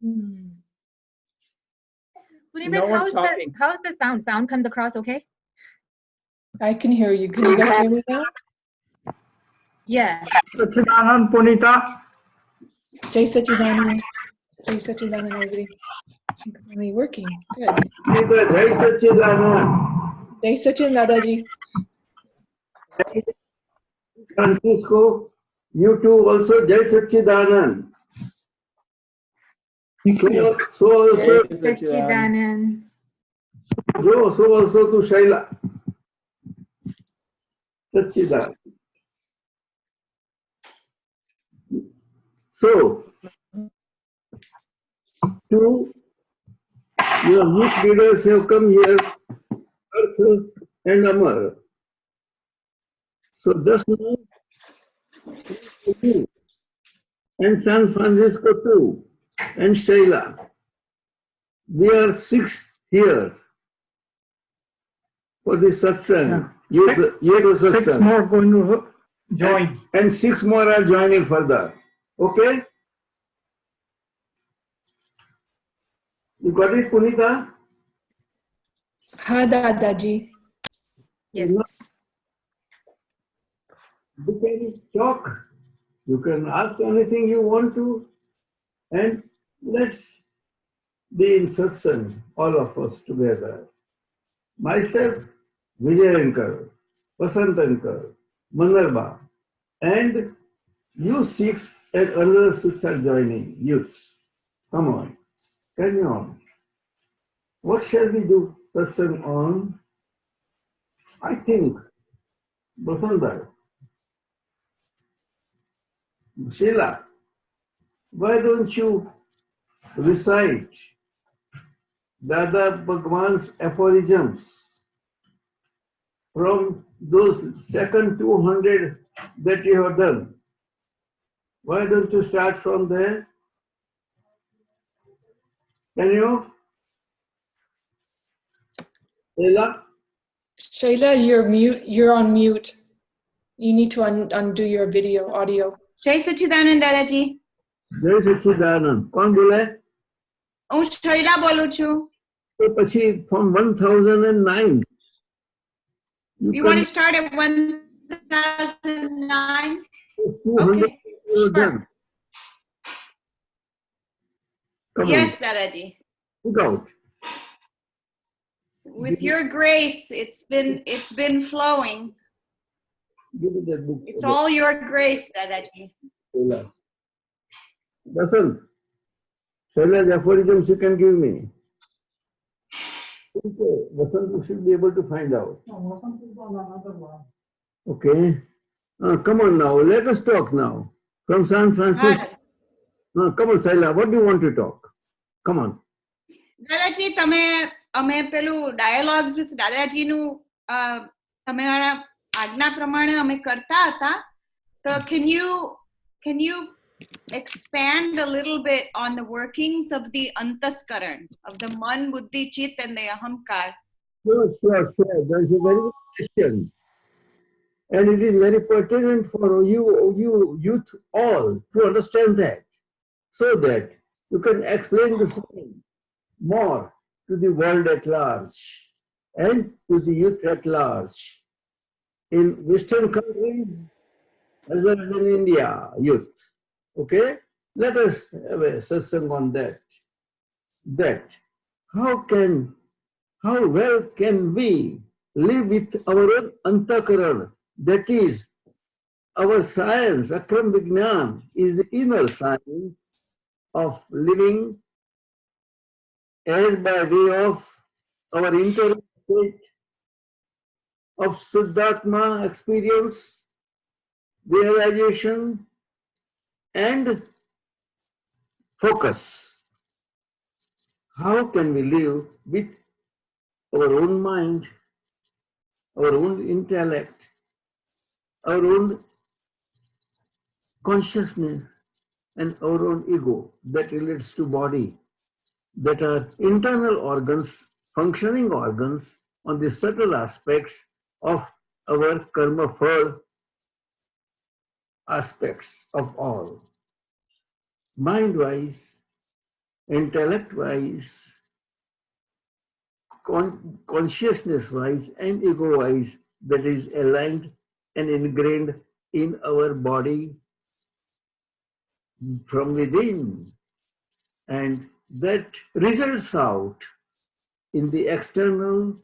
No one's talking. How's the sound? Sound comes across okay? I can hear you. Can you guys hear me now? Yeah. Sachidanand, Punita. Jai Sachidanand. Jai Sachidanand, everybody. Are we working? Good. Jai Sachidanand. Jai Sachidanand. Francisco, you too also Jai Sachidanand. So also Sachidanand. Jo, so also to Shaila. Sachidanand. So, two your youth leaders have come here, Earth and Amar. So just now, you and San Francisco too, and Shaila. We are 6 here for this satsang. Six more going to join. And 6 more are joining further. Okay? You got it, Punita? Ha, Dadaji. Yes. You can talk, you can ask anything you want to, and let's be in satsang, all of us together. Myself, Vijayankar, Vasantankar, Manarba, and you 6 and other 6 are joining, youths. Come on, carry on. What shall we do satsang on? I think, Vasanta, Sheila, why don't you recite Dada Bhagwan's aphorisms from those second 200 that you have done? Why don't you start from there? Can you? Sheila? Shayla, you're mute. You're on mute. You need to undo your video, audio. Jai Sachidanand, Dadaji. Jai Sachidanand. Kaun bole? હું શૈલા બોલું છું. So પછી from 1009. You want to start at 1009? 200 Okay, sure. Come Yes, on, Dadaji. look out. With your grace, it's been flowing. Give me that book. It's all your grace, Dadaji. Vasant, Shaila's aphorisms you can give me. Okay, Vasant, you should be able to find out. Okay. Come on now, let us talk now. From San Francisco. Come on, Shaila, what do you want to talk? Come on. દાદાજી અમે પેલું dialogues with દાદાજીનું તમારા આજ્ઞા પ્રમાણે અમે કરતા હતા. તો can you expand a little bit on the workings of the antaskaran, of the man, buddhi, chit and the ahamkar? Sure. That is a very good question. And it is very pertinent for you youth all to understand that, so that you can explain the same more to the world at large and to the youth at large. In Western countries as well as in India, youth. Okay? Let us have a satsang on that. How well can we live with our own antakaran? That is, our science, akram vignan, is the inner science of living as by way of our internal state of Suddhatma experience, realization, and focus. How can we live with our own mind, our own intellect, our own consciousness, and our own ego that relates to body, that are internal organs, functioning organs on the subtle aspects of our karma phal aspects of all. Mind-wise, intellect-wise, consciousness-wise, and ego-wise, that is aligned and ingrained in our body from within. And that results out in the external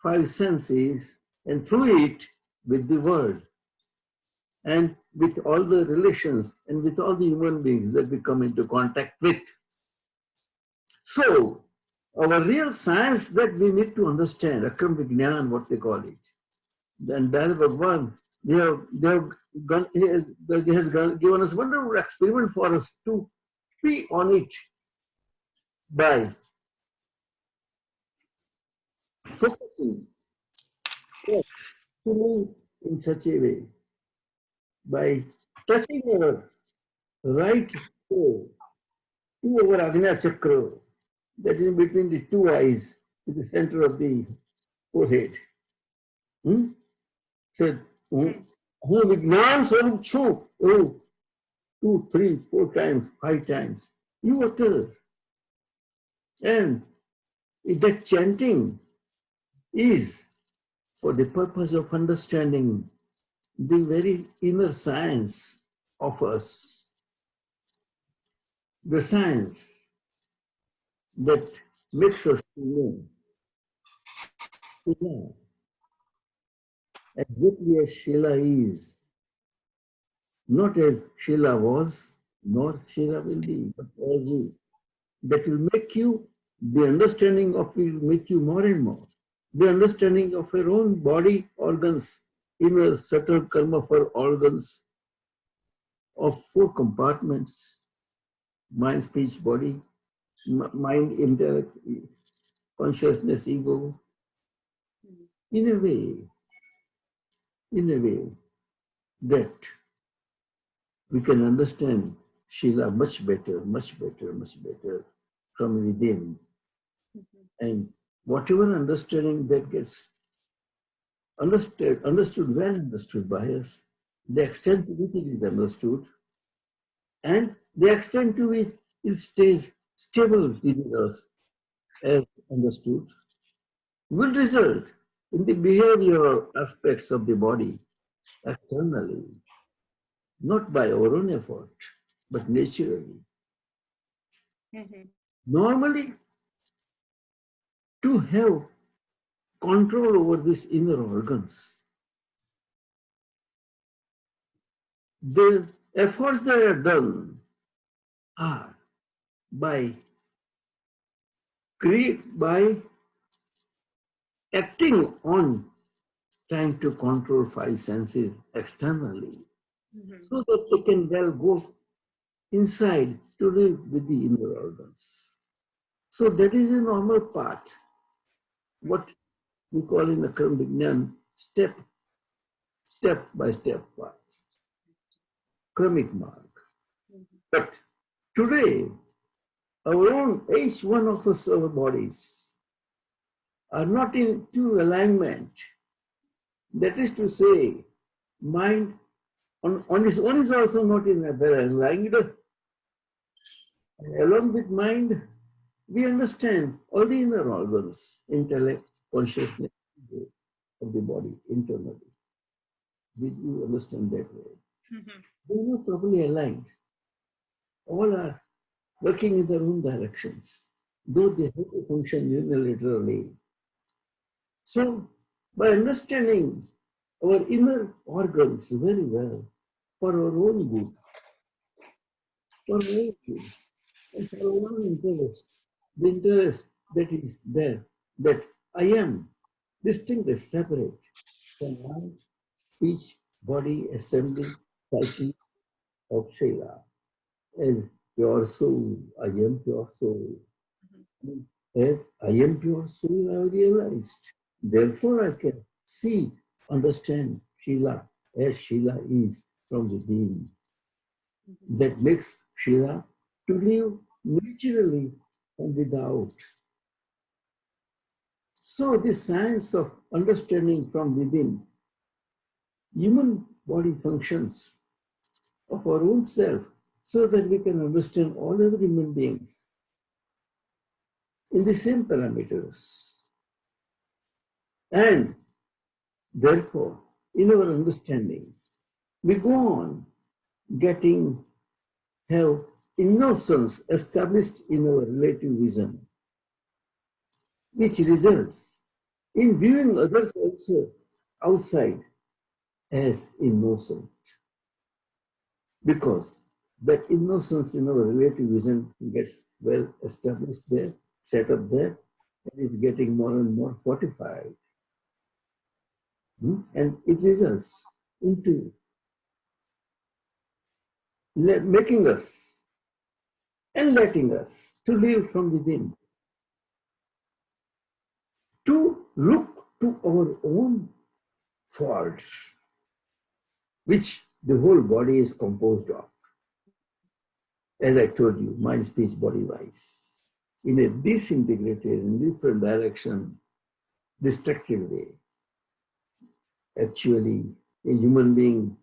five senses and through it with the world and with all the relations and with all the human beings that we come into contact with. So, our real science that we need to understand, Akram Vignan, what they call it, and Dada Bhagwan, he has given us wonderful experiment for us to be on it by focusing in such a way, by touching our right toe to our Agnya Chakra, that is between the two eyes, in the center of the forehead. So, Vignan Swarup Chu, 2, 3, 4 times, 5 times, you utter. And that chanting is for the purpose of understanding the very inner science of us, the science that makes us know exactly as Sheila is, not as Sheila was, nor Sheila will be, but as is. That will make you, the understanding of it will make you more and more. The understanding of your own body organs, inner subtle karma for organs of 4 compartments, mind, speech, body, mind, intellect, consciousness, ego, in a way that we can understand Sheila much better from within. And whatever understanding that gets understood by us, the extent to which it is understood, and the extent to which it stays stable within us as understood, will result in the behavioral aspects of the body externally, not by our own effort, but naturally. Normally, to have control over these inner organs, the efforts that are done are by acting on trying to control 5 senses externally, so that they can well go inside to live with the inner organs. So that is a normal part, what we call in the Karma Vignan step by step path, karmic mark. But today, our own, each one of us, our bodies, are not in true alignment. That is to say, mind on its own is also not in a well aligned. Along with mind, we understand all the inner organs, intellect, consciousness of the body internally. Did you understand that way? They are not properly aligned. All are working in their own directions, though they have to function unilaterally. So, by understanding our inner organs very well, for our own good, and for our own interest, the interest that is there, that I am distinct and separate from mind, speech, body, assembly, psyche of Sheila. As pure soul, I am pure soul. As I am pure soul, I realized. Therefore, I can see, understand Sheila as Sheila is from within. That makes Sheila to live naturally and without. So, this science of understanding from within, human body functions of our own self, so that we can understand all other human beings in the same parameters. And therefore, in our understanding, we go on have innocence established in our relative vision, which results in viewing others also outside as innocent. Because that innocence in our relative vision gets well established there, set up there, and is getting more and more fortified. And it results into making us and letting us to live from within, to look to our own faults, which the whole body is composed of. As I told you, mind, speech, body, wise, in a disintegrated, in different direction, destructive way. Actually, a human being,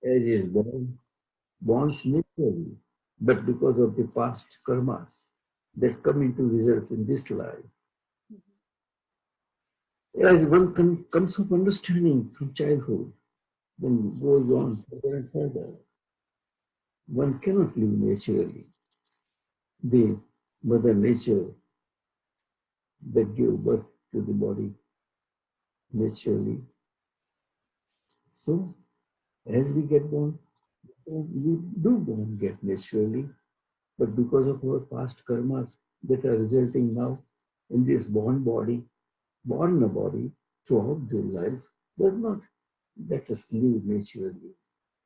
as is born naturally, but because of the past karmas that come into result in this life. As one comes of understanding from childhood, then goes on further and further, one cannot live naturally. The Mother Nature that gave birth to the body naturally. So, as we get born, we do get naturally, but because of our past karmas that are resulting now in this born a body throughout the life, does not let us live naturally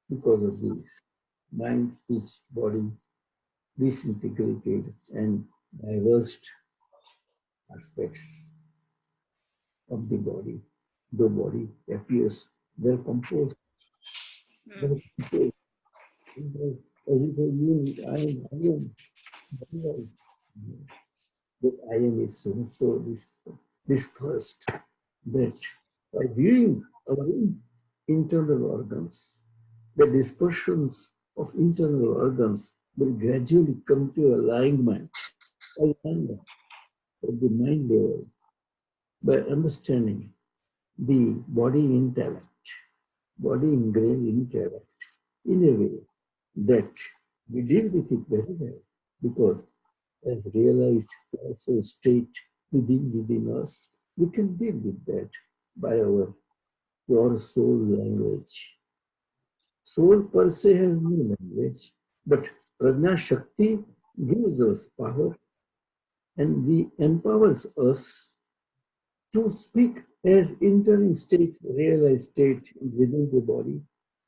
because of this mind, speech, body, disintegrated and diverse aspects of the body. The body appears well composed, as if I am, that I am is so dispersed that by viewing our own internal organs, the dispersions of internal organs will gradually come to alignment at the mind level by understanding the body intellect, body ingrained intellect in a way that we deal with it very well, because as realized also state within us, we can deal with that by our pure soul language. Soul per se has no language, but Prajna Shakti gives us power and empowers us to speak as interim state, realized state within the body,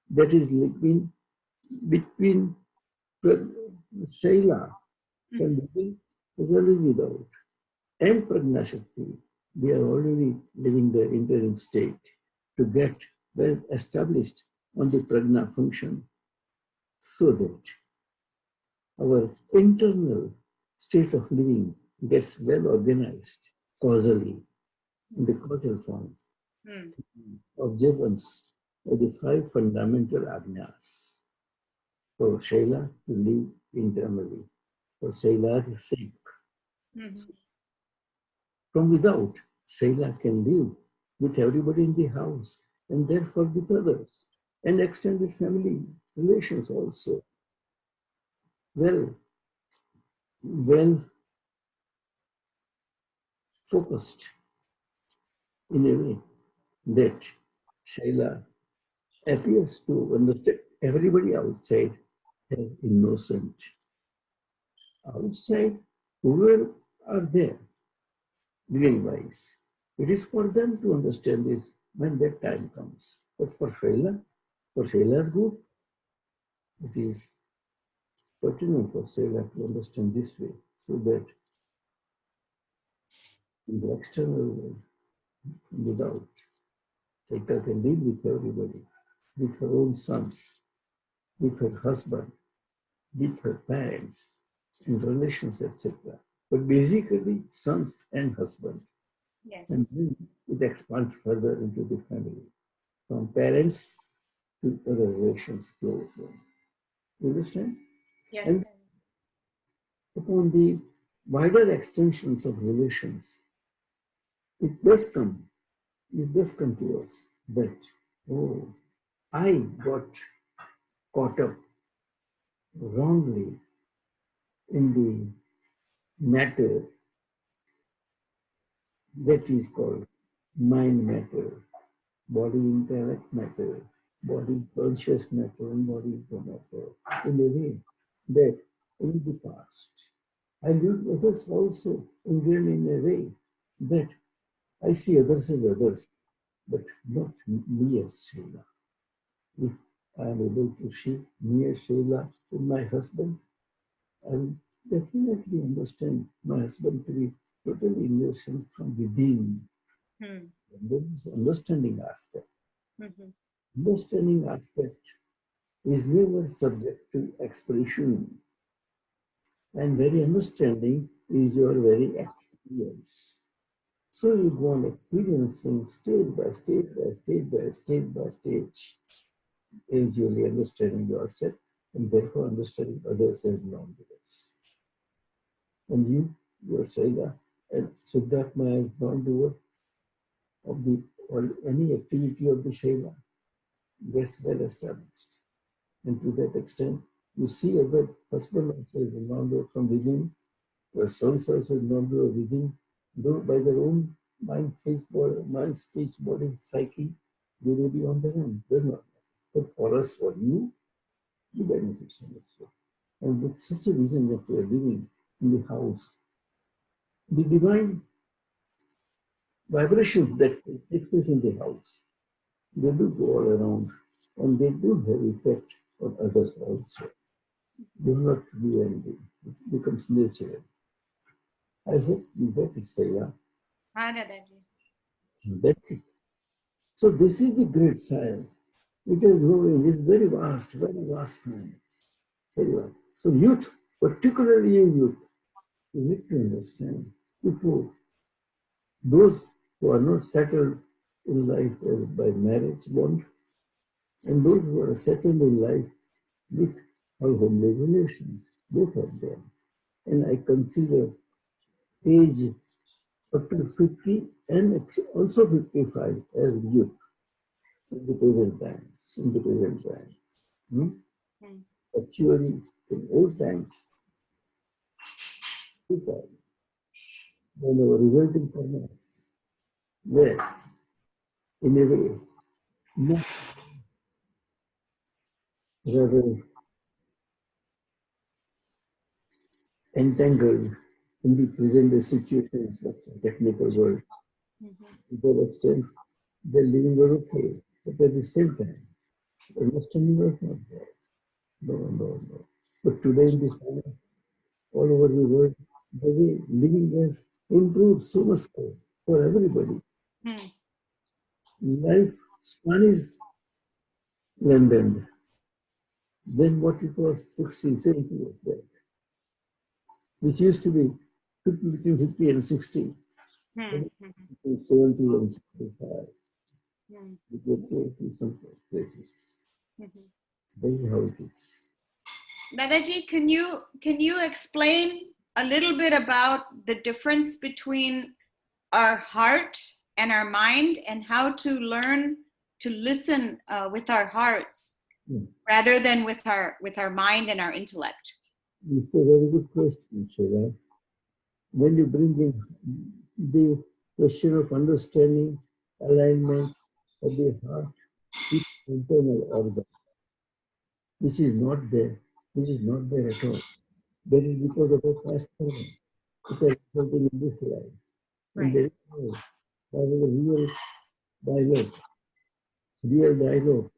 that is between Shaila and living as well as without. And Prajna Shakti, we are already living the interim state to get well established on the Prajna function, so that our internal state of living gets well organized causally, in the causal form, observance of the 5 fundamental ajnas. For Shaila to live internally, for Shaila's sake. From without, Shaila can live with everybody in the house, and therefore with others, and extended family relations also. Well focused in a way that Shaila appears to understand everybody outside as innocent. Outside, whoever are there, living wise, it is for them to understand this when that time comes. But for Shaila's good, it is pertinent for Shaila to understand this way, so that in the external world, without, Shaila can deal with everybody, with her own sons, with her husband, with her parents, in relations, etc. But basically, sons and husband. Yes. And then it expands further into the family, from parents to other relations close one. You understand? Yes. And upon the wider extensions of relations, it does come to us that, oh, I got caught up wrongly in the matter that is called mind matter, body intellect matter, body conscious matter, and body ego matter, in a way that in the past I viewed others also in a way that I see others as others, but not me as Sheila. If I am able to see me as Sheila in my husband, I will definitely understand my husband to be totally innocent from within. Hmm. And there is understanding aspect. Mhm. Understanding aspect is never subject to expression. And very understanding is your very experience. So you go on experiencing stage by stage by stage by stage by stage, usually understanding yourself and therefore understanding others as non-doers. And you, your Shaila, and Siddhartha is non-doer of the or any activity of the Shaila, gets well established. And to that extent, you see other husband also is a non-doer from within, your sons also is non-doer within, though by their own mind, speech, body, psyche, they may be on their own, does not matter. But for us, for you, the benefits of it. So. And with such a reason that we are living in the house, the divine vibrations that take place in the house, they do go all around and they do have effect on others also. Do not do anything. It becomes natural. I hope you get it, Saya. Ha, Dadaji. That's it. So this is the great science. It is growing. It's very vast science. Very vast. So youth, particularly youth, you need to understand. People, those who are not settled in life as by marriage bond, and those who are settled in life with our homely relations, both of them. And I consider age up to 50 and also 55 as youth in the present times. Hmm? Hmm. Actually, in old times, when they were resulting from us, were in a way not rather entangled in the present day situations of the technical world. To that extent, their living was okay, but at the same time, understanding was not there. No. But today in this science, all over the world, the way living has improved so much so for everybody. Hmm. Life span is lengthened. Then what it was 60, 70 years back, which used to be between 50 and 60, Hmm. between 70 and 65, Hmm. we get to some places. Hmm. This is how it is. Dadaji, can you explain a little bit about the difference between our heart and our mind and how to learn to listen with our hearts rather than with our mind and our intellect? It's a very good question, Shreya. When you bring in the question of understanding, alignment of the heart with internal organ, which is not there at all. That is because of our past problems, which are resulting in this life. Right. And there is a real dialogue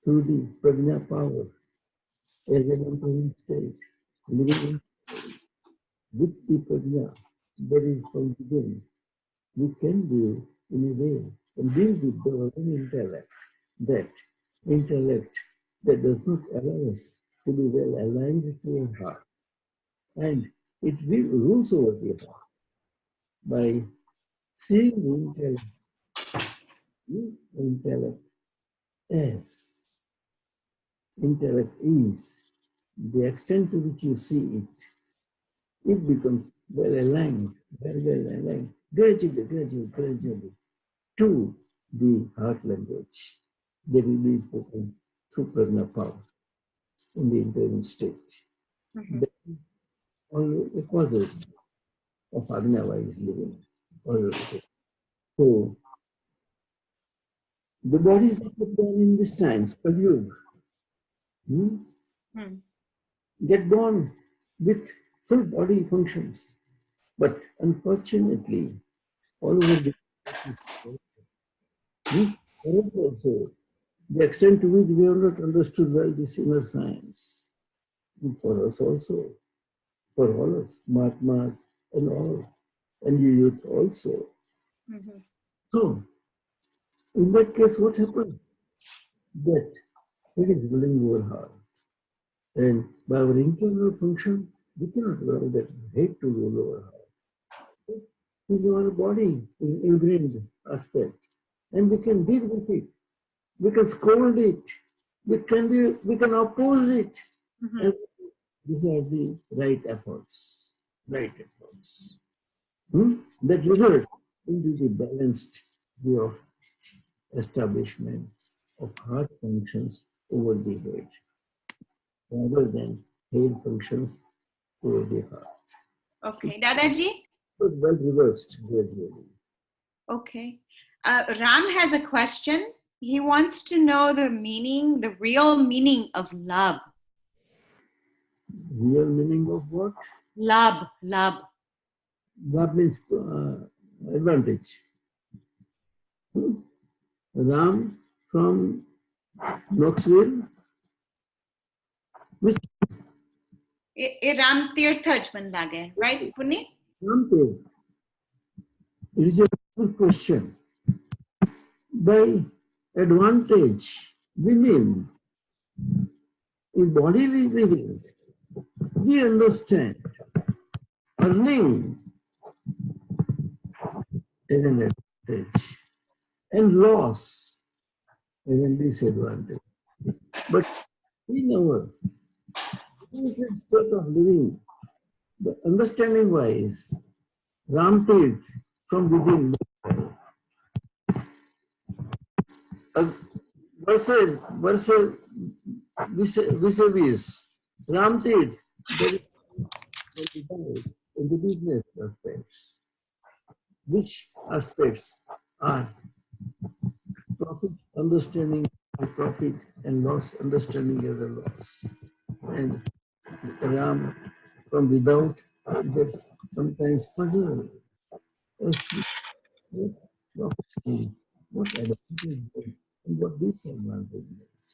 through the prajna power as an entering state, living with the prajna that is from within. We can do in a way and deal with the own intellect that does not allow us to be well aligned to our heart. And it rules over the heart by seeing the intellect as intellect is the extent to which you see it it becomes well aligned, very well aligned, gradually to the heart language. That will be spoken through prajna power in the interim state. That is only a causal state of Ajna-wise living. So, the bodies that are born in this time, Kali get born with full body functions. But unfortunately, all over the also, the extent to which we have not understood well this inner science, and for us also, for all us, Mahatmas and all, and you youth also. So, in that case, what happens? That it is willing our heart. And by our internal function, we cannot allow that hate to rule our heart. It is our body in ingrained aspect. And we can deal with it. We can scold it. We can oppose it. And these are the right efforts. Right efforts. That result into the balanced way of establishment of heart functions over the head, rather than head functions over the heart. Okay, Dadaji? But well reversed gradually. Okay. Ram has a question. He wants to know the meaning, the real meaning of love. Real meaning of what? Love. Love means advantage. Ram from Knoxville. Which એ રામ તીર્થ જ મને લાગે, right, Puni? Ram Tirth? It is a good question. By advantage, we mean in bodily living, we understand earning as an advantage and loss as a disadvantage. But in our limited state of living, the understanding wise, Ram Tirth from within versus vis-a-vis Ram Tirth, there is in the business aspects. Which aspects are profit understanding as profit and loss understanding as a loss. And Ram from without gets sometimes puzzled as to what profit is, what advantage is, and what disadvantage is.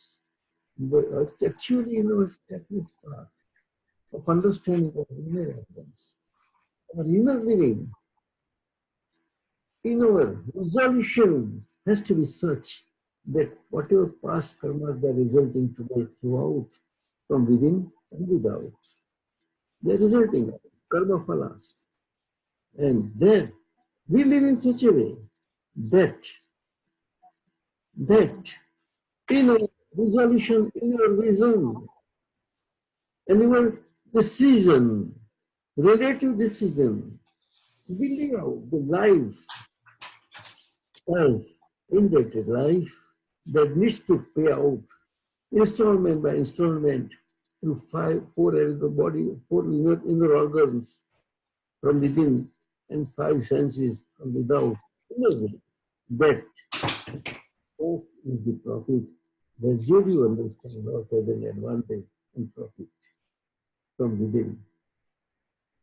But it's actually checklist path of understanding of inner essence. Our inner living, inner resolution has to be such that whatever past karmas they are resulting today throughout, from within and without, they are resulting karma phalas. And then we live in such a way that inner resolution, inner vision, and even decision, relative decision, we live out the life as indebted life that needs to pay out installment by installment through four areas of the body, four inner organs from within, and five senses from without. That loss is the profit. Gradually you understand loss as an advantage and profit from within.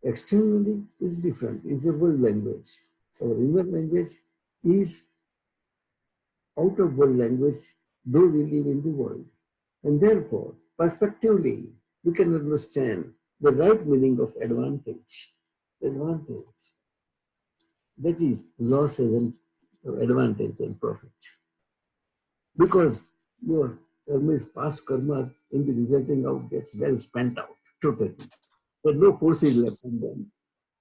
Externally is different, it's a world language. Our inner language is out of world language, though we live in the world. And therefore, perspectively, we can understand the right meaning of advantage. Advantage. That is loss as an advantage and profit. Because your past karmas in the resulting out gets well spent out totally. There's no force is left in them.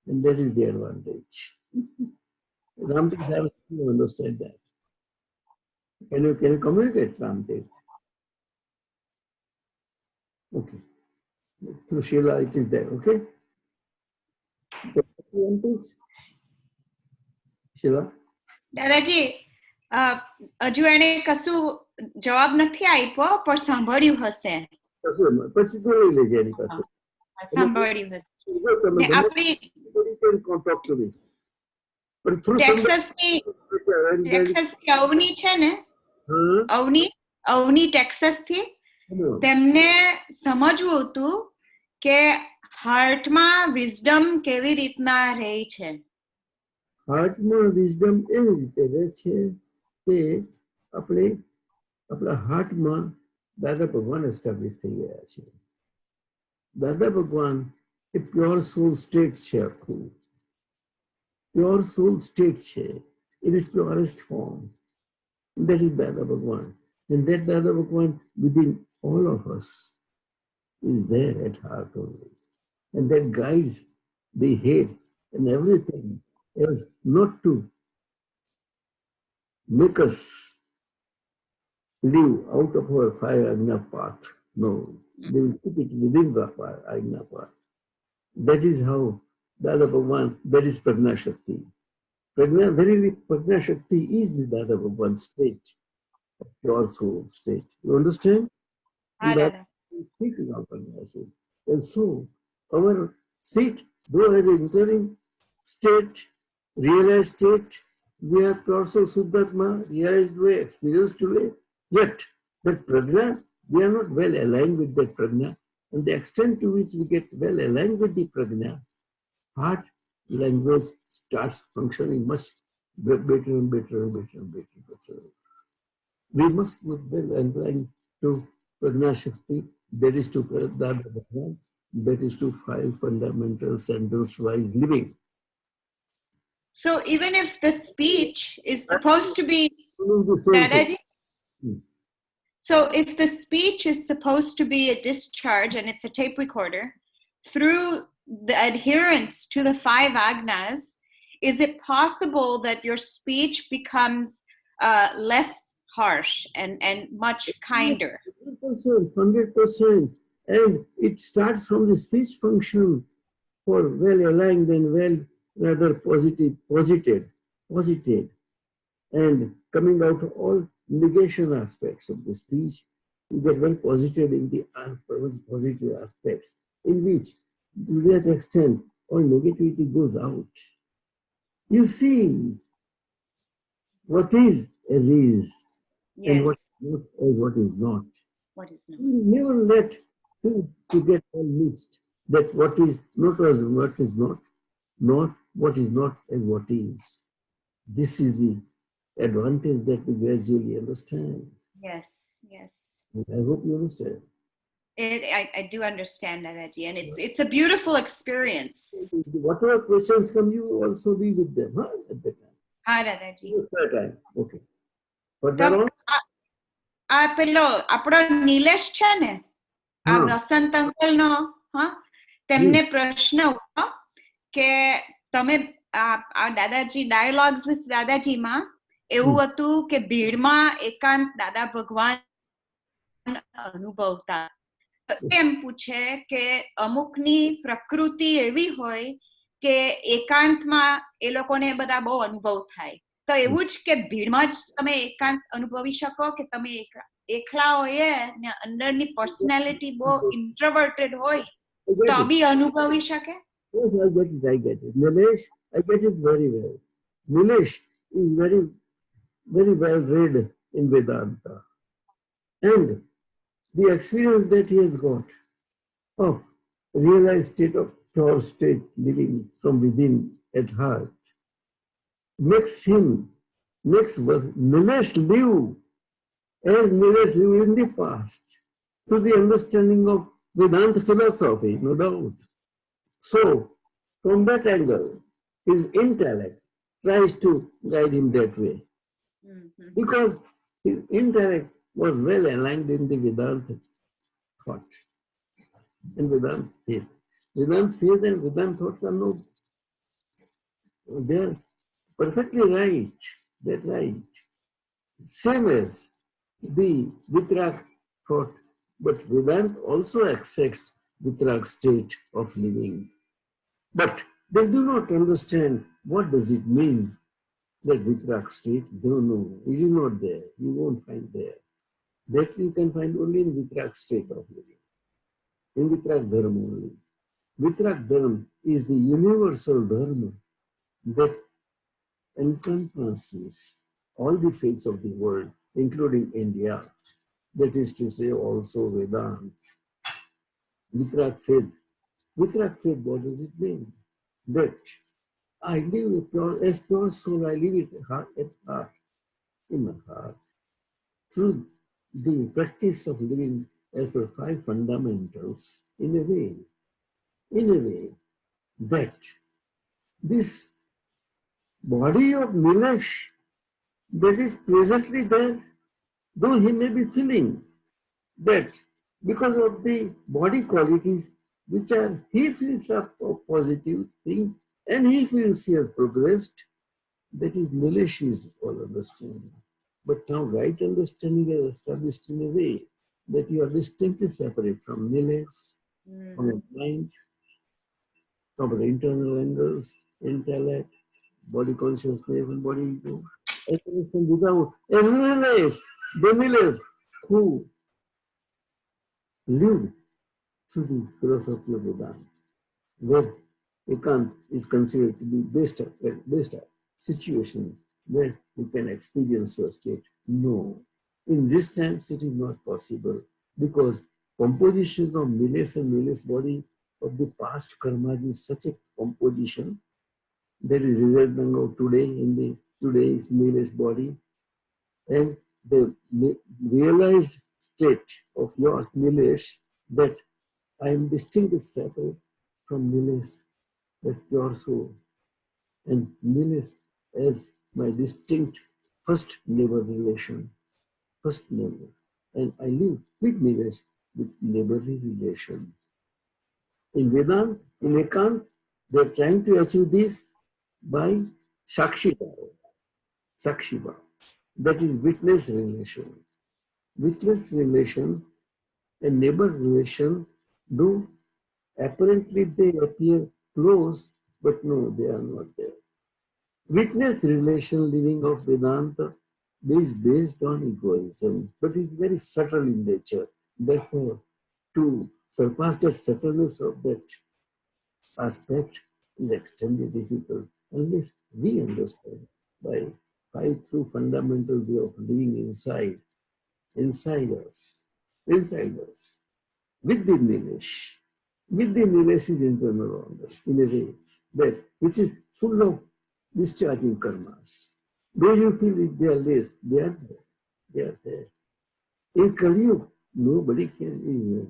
And that is the advantage. Ramtirth has to understand that. Can you communicate, Ramtirth? Okay. Through Sheila, it is there, okay? want it? Shiva? દાદાજી હજુ એને કશું જવાબ નથી આપ્યો પણ સાંભળ્યું હશે પછી તો લઈ લેજે એની પાસે. સાંભળ્યું હશે ને આપણી Talk to me. But through ટેક્સાસની Avani છે ને અવની ટેક્સાસથી તેમને સમજવું હતું કે હાર્ટમાં વિઝડમ કેવી રીતના રહે છે. હાર્ટમાં વિઝડમ એવી રીતે રહે છે કે આપણે આપણા હાર્ટમાં દાદા ભગવાન એસ્ટાબ્લિશ થઈ ગયા છે. દાદા ભગવાન એ પ્યોર સોલ સ્ટેટ છે. આખું પ્યોર સોલ સ્ટેટ છે. It is purest form. That is Dada Bhagwan. And that Dada Bhagwan within all of us is there at heart only. And that guides the head and everything else, not to make us live out of our fire Ajna path. No, they will keep it within the fire Ajna path. That is how Dada Bhagwan, that is Prajna Shakti. Verily, Prajna Shakti is the Dada Bhagwan state, pure soul state. You understand? Speaking of Prajna soul. And so, our seat, though has an interim state, realized state, we have pure soul Suddhatma, realized way, experienced way, yet that Prajna, we are not well aligned with that Prajna, and the extent to which we get well aligned with the Prajna, heart language starts functioning much better and better and better and better and better. We must be well aligned to Prajna Shakti, that is to Dada Bhagwan, that is to 5 fundamental sentence-wise living. So even if the speech is supposed to be Dadaji, so if the speech is supposed to be a discharge and it's a tape recorder, through the adherence to the 5 agnas, is it possible that your speech becomes less harsh and much kinder? 100%. And it starts from the speech function for well aligned and well rather posited, and coming out of all negation aspects of the speech, you get well posited in the positive aspects, in which to that extent all negativity goes out. You see what is as is, Yes. and what is not as what is not. What is not? You never let things to get all mixed, that what is not as what is not, nor what is not as what is. This is the advantage that we gradually understand. Yes, yes. I hope you understand. I do understand, Dadaji, and it's a beautiful experience. Whatever questions come, you also be with them, huh? At that time. Ha, Dadaji. Yes, that time. Okay. Further on? આ પેલો આપણો નિલેશ છે ને આ વસંત uncle નો તેમને પ્રશ્ન હતો કે તમે આ દાદાજી ડાયલોગ્સ વિથ દાદાજી માં એવું હતું કે ભીડમાં એકાંત દાદા ભગવાન અનુભવતા એમ પૂછે કે અમુકની પ્રકૃતિ એવી હોય કે એકાંતમાં એ લોકોને બધા બહુ અનુભવ થાય. તો એવું જ કે ભીડમાં જ તમે એકાંત અનુભવી શકો કે તમે એકલા હોઈએ ને અંદરની પર્સનાલિટી બહુ ઇન્ટ્રોવર્ટેડ હોય તો બી અનુભવી શકે? Yes, I get it. Nilesh, I get it very well. Nilesh is very, very well read in Vedanta. And the experience that he has got of realized state of pure state living from within at heart makes Nilesh live as Nilesh lived in the past through the understanding of Vedanta philosophy, no doubt. So, from that angle, his intellect tries to guide him that way. Because his intellect was well aligned in the Vedanta thought and Vedanta faith. Vedanta faith and Vedanta thoughts are no, they are perfectly right. That's right. Same as the Vitrak thought, but Vedanta also accepts Vitrak state of living. But They do not understand what does it mean, that Vitrak state. They don't know. It is not there. You won't find there. That you can find only in Vitrak state of living. In Vitrak Dharma only. Vitrak Dharma is the universal Dharma that encompasses all the faiths of the world, including India. That is to say, also Vedanta. Vitrak faith. Vitrak faith, what does it mean? That I live as pure soul, I live it heart at heart, in my heart, through the practice of living as per 5 fundamentals, in a way that this body of Nilesh that is presently there, though he may be feeling that because of the body qualities which are, he feels a positive thing and he feels he has progressed, that is Nilesh is all understanding. But now right understanding is established in a way that you are distinctly separate from Nilesh, from your mind, from the internal angles, intellect, body consciousness and body ego. As well as the Nilesh who live through the philosophy of Vedanta, where Ekant is considered to be best situation where you can experience your state. No. In this times it is not possible because composition of Nilesh and Nilesh body of the past karmas is such a composition that is resulting of today in the today's Nilesh body, and the realized state of yours, Nilesh, that I am distinctly separate from Nilesh as pure soul, and Nilesh as my distinct first neighbor relation, first neighbor, and I live with Nilesh with neighborly relation. In Vedanta, in Ekant, they are trying to achieve this by Sakshi Bhava. Sakshi Bhava. That is witness relation. Witness relation and neighbor relation, though apparently they appear close, but no, they are not there. Witness relation living of Vedanta is based on egoism, but it's very subtle in nature. Therefore, to surpass the subtleness of that aspect is extremely difficult unless we understand by 5 through fundamental way of living inside us, with the Nilesh. With the Nilesh is internal order, in a way, that which is full of discharging karmas. Though you feel it, they are less, they are there. They are there. In Kali Yuga, nobody can be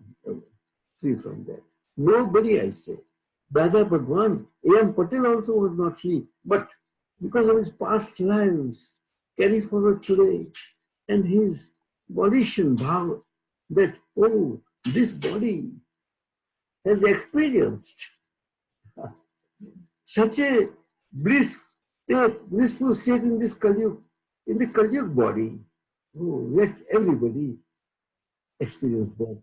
free from that. Nobody, I say. Dada Bhagwan, A.M. Patel also was not free, but because of his past lives, carry forward today, and his volition, bhava, that, oh, this body has experienced such a blissful state in this Kali Yuga, in the Kali Yuga body. Oh, let everybody experience that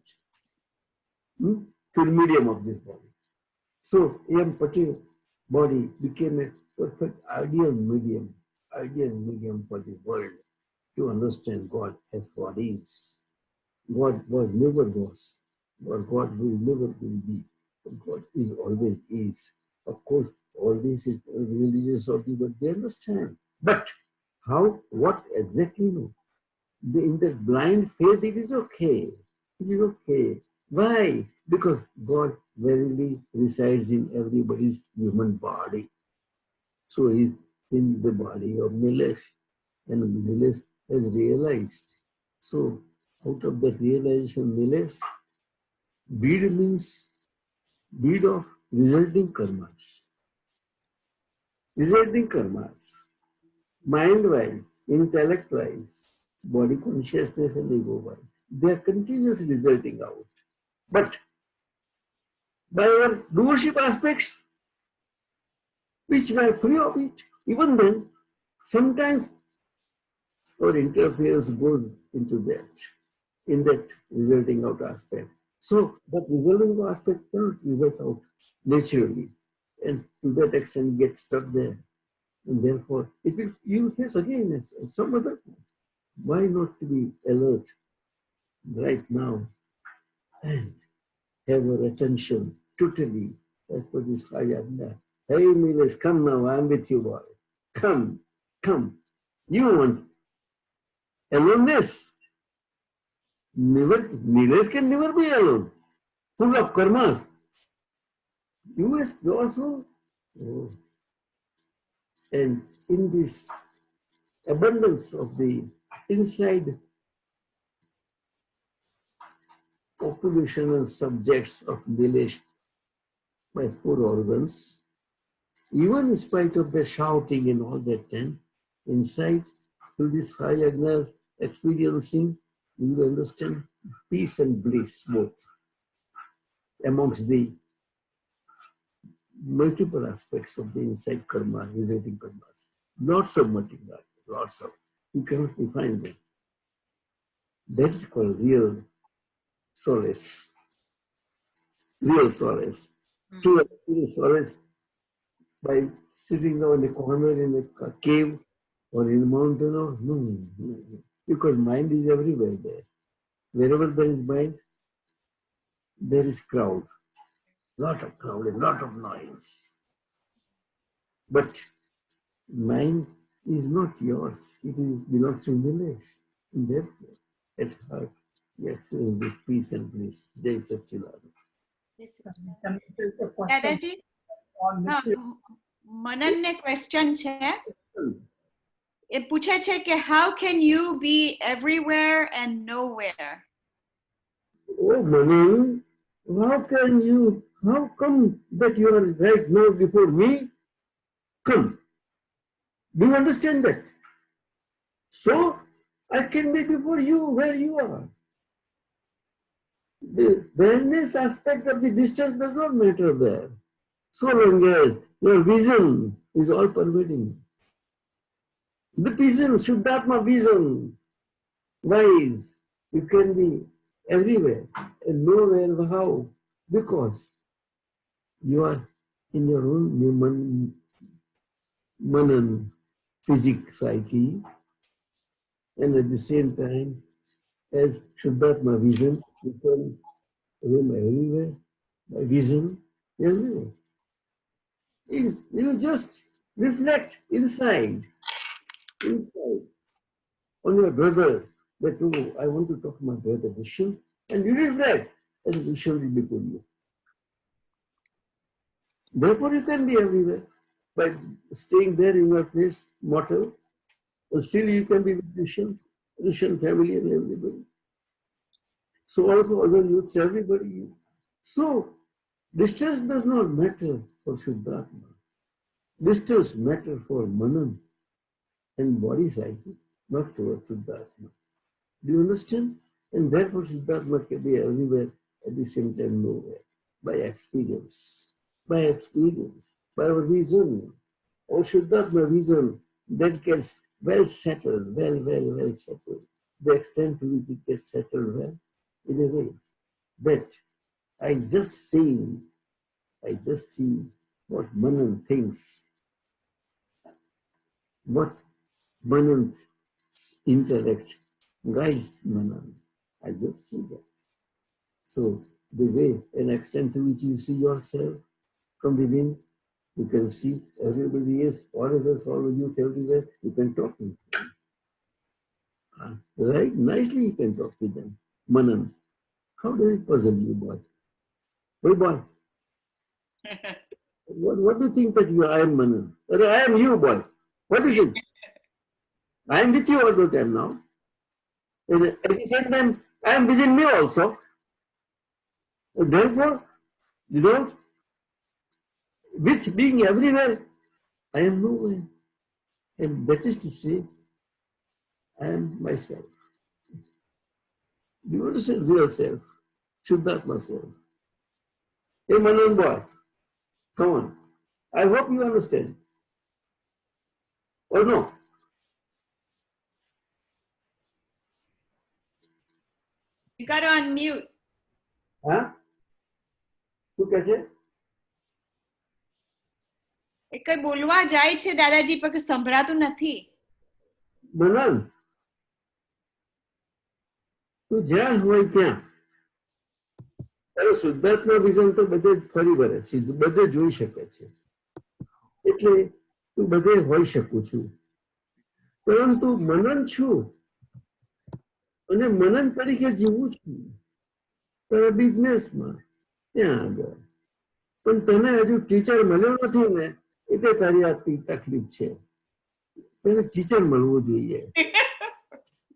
through the medium of this body. So, A.M. Patel body became a perfect ideal medium for the world to understand God as God is. God was never was, or God will never will be. God is always is. Of course, all this is religious or people, they understand. But how, what exactly? No? In that blind faith, it is okay. It is okay. Why? Because God verily resides in everybody's human body. So he is in the body of Nilesh, and Nilesh has realized. So out of that realization, Nilesh, bead means bead of resulting karmas. Resulting karmas, mind-wise, intellect-wise, body consciousness and ego-wise, they are continuously resulting out. But by our doership aspects, which were free of it, even then, sometimes our interference goes into that, in that resulting out aspect. So that resulting out aspect cannot result out naturally. and to that extent get stuck there. And therefore, it will, you will face again at some other point. Why not to be alert right now and have our attention totally as per this Ayagna. Hey Milesh, come now, I'm with you, boy. Come, come. You want aloneness. Never, Milesh can never be alone. Full of karmas. You also. Oh. And in this abundance of the inside occupational subjects of Nilesh by 4 organs, even in spite of the shouting and all that time, inside, through these 5 yagnas, experiencing, you will understand peace and bliss both amongst the multiple aspects of the inside karma, resulting karmas. Lots of multiple aspects, lots of. You cannot define them. That is called real solace. Real solace. True experience solace by sitting down in a corner in a cave or in a mountain or no. Because mind is everywhere there. Wherever there is mind, there is crowd. Lot of crowd and lot of noise. But mind is not yours. It belongs to Nilesh. And therefore, at heart, you experience this peace and bliss. Jai Satchidanand. Can we take a question દાદાજી on this? મનન ને question છે એ પૂછે છે કે how can you be everywhere and nowhere? Oh, Manan, how come that you are right now before me? Come. Do you understand that? So, I can be before you where you are. The awareness aspect of the distance does not matter there. So long as your vision is all pervading. The vision, Shuddhatma vision, wise, you can be everywhere and nowhere. How? Because you are in your own manan, physic, psyche, and at the same time, as Shuddhatma vision, you can roam everywhere, by vision, everywhere. You just reflect inside on your brother, that oh, I want to talk to my brother Vishnu, and you reflect, and Vishnu will be with you. Therefore, you can be everywhere by staying there in your place, mortal, and still you can be with Vishnu family and everybody. So also other youths, everybody. So distance does not matter for Shuddhatma. Distance matter for Manan and body psyche, not towards Shuddhatma. Do you understand? And therefore Shuddhatma can be everywhere at the same time nowhere. By experience. By experience. By our vision. Or Shuddhatma vision that gets well settled, well settled. The extent to which it gets settled well, in a way that I just see what Manan thinks, what Manan intellect guides Manan. I just see that. So the way and extent to which you see yourself from within, you can see everybody is, all of us, all of you, everywhere, you can talk with them. Right? Nicely you can talk with them. Manan. How does it puzzle you, boy? Boy. What do you think that you are? I am Manan. Or I am you, boy. What do you think? I am with you all the time now. And at the same time, I am within me also. And therefore, with being everywhere, I am nowhere. And that is to say, I am myself. Do you understand real self? Shuddhatma self. Hey Manan boy, come on. I hope you understand. Or no? You got to unmute. Huh? Tu kaise? એ કઈ બોલવા જાય છે દાદાજી પર કે સંભળાતું નથી. મનન, તું જ્યાં હોય ત્યાં તારો શુદ્ધાત્મા વિઝન તો બધે જ ફરી વળે છે, બધે જોઈ શકે છે. એટલે તું બધે હોઈ શકું છું, પરંતુ મનન છું અને મનન તરીકે જીવું છું તારા બિઝનેસમાં ત્યાં આગળ. પણ તને હજુ ટીચર મળ્યો નથી ને એટલે તારી આ તકલીફ છે. તને ટીચર મળવું જોઈએ.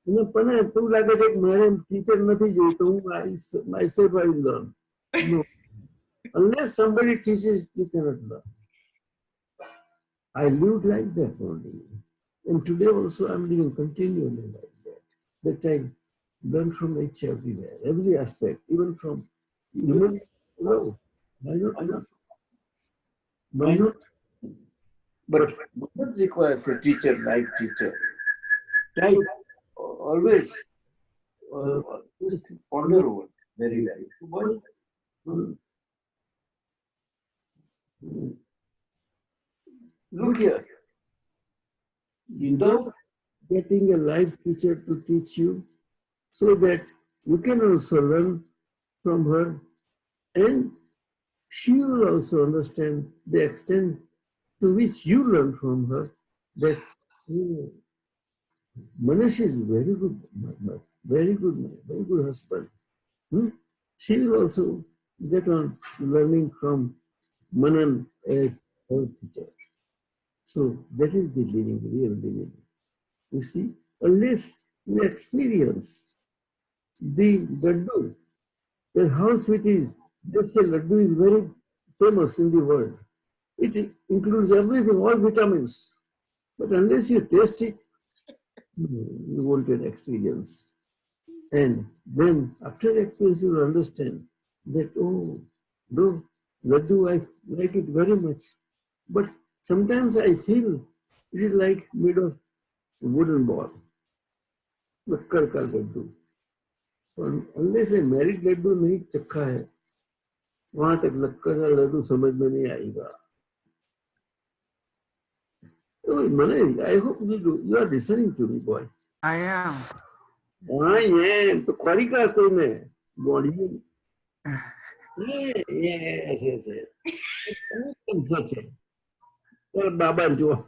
અને પણ એવું લાગે છે કે મારે ટીચર નથી જોયું તો હું myself I will learn. No. Unless somebody teaches, you cannot learn. I lived like that only. And today also I'm living continually like that. That I learn from each everywhere, every aspect, even from human. No, why not? But what requires a teacher like teacher? Right? Always just ponder over very well. Why? Look here. Without getting a live teacher to teach you, so that you can also learn from her, and she will also understand the extent to which you learn from her. That Manish is very good, very good husband. She will also get on learning from Manan as her teacher. So that is the living, real living. You see, unless you experience the laddu, the house which is, let's say laddu is very famous in the world. It includes everything, all vitamins. But unless you taste it, you won't get experience. And then after experience you will understand that, oh, no, laddu, I like it very much. But sometimes I feel it is like made of wooden ball. Lakkar ka laddu. Unless a married laddu nahi chakha hai, wahan tak lakkar ka laddu samajh mein nahi aayega. Oh, Manoj, I hope you are listening to me, boy. I am. I am. So, Kwari ka koi mein body. Yes. Such a. Baba jo.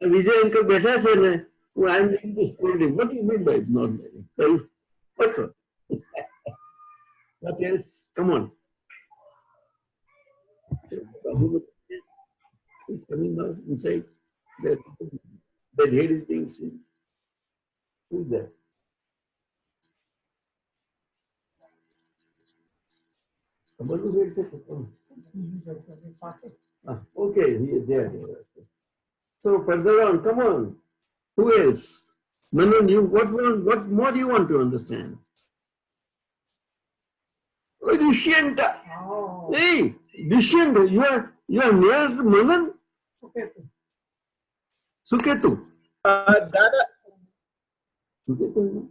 Vijay uncle बैठा से ने, I am going to scold him. What do you mean by not married? What's up? What else? Come on. He's coming now inside. That head is being seen. Who is that? Okay, he is there. So further on, come on. Who else? Manan, what more do you want to understand? Dushyanta. Hey, Dushyanta, you are near Manan? Suketu. Dada. Suketu.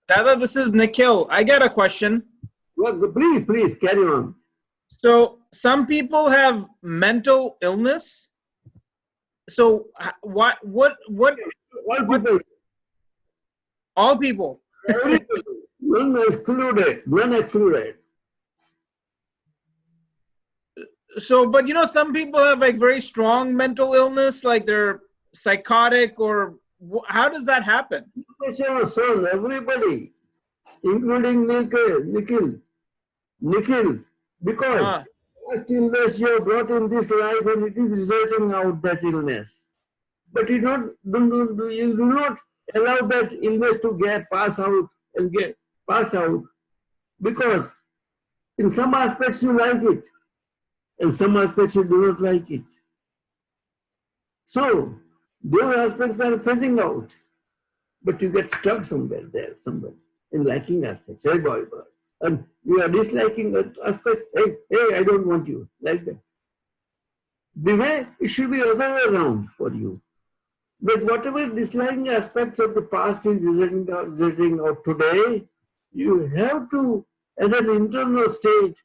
Dada, this is Nikhil. I got a question. Well, please carry on. So some people have mental illness. So what? All people. All people. None excluded. So, but you know, some people have like very strong mental illness, like they're psychotic, or how does that happen? Son, everybody, including Nikhil, because first illness you have brought in this life and it is resulting out that illness. But you do not allow that illness to pass out, because in some aspects you like it, and some aspects you do not like it. So those aspects are phasing out, but you get stuck somewhere, in liking aspects. Hey boy, and you are disliking aspects. Hey, I don't want you, like that. The way it should be other way around for you. But whatever disliking aspects of the past is resulting out today, you have to as an internal state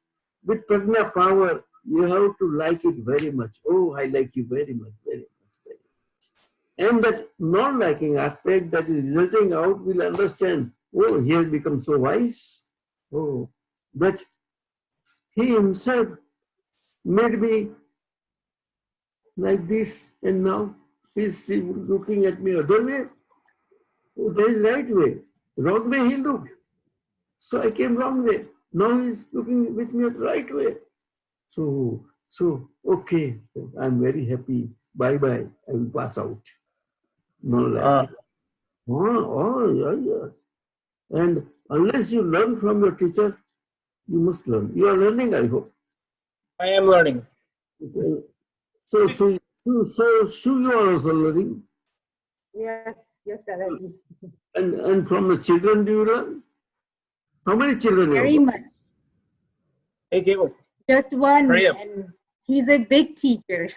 with prajna power, you have to like it very much. Oh, I like you very much, very much, very much. And that non-liking aspect that is resulting out will understand, oh, he has become so wise. Oh, that he himself made me like this, and now he's looking at me other way. Oh, that is right way. Wrong way he looked. So I came wrong way. Now he's looking with me at right way. So okay. So I'm very happy. Bye-bye. I will pass out. No like it. Yes. And unless you learn from your teacher, you must learn. You are learning, I hope. I am learning. Okay. So you are also learning. Yes, Dadaji. And from the children, do you learn? How many children you Very have? much. Hey, Gable. Just one, Hurry up. and he's a big teacher.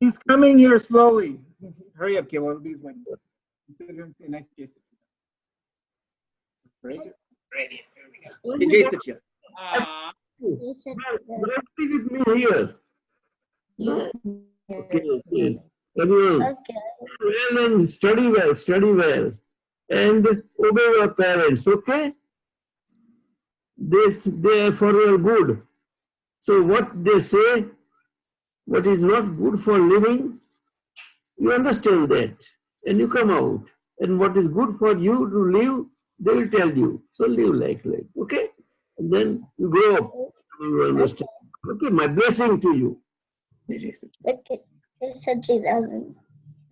He's coming here slowly. Hurry up, Gable. He's waiting. Say nice Jason. Ready? Hey, Jason. Be with me here. Okay. Everyone, well and study well, and obey your parents, okay? They are for your good. So what they say, what is not good for living, you understand that, and you come out. And what is good for you to live, they will tell you. So live like, okay? And then you grow up, you will understand. Okay, my blessing to you. Okay. Sachidanand.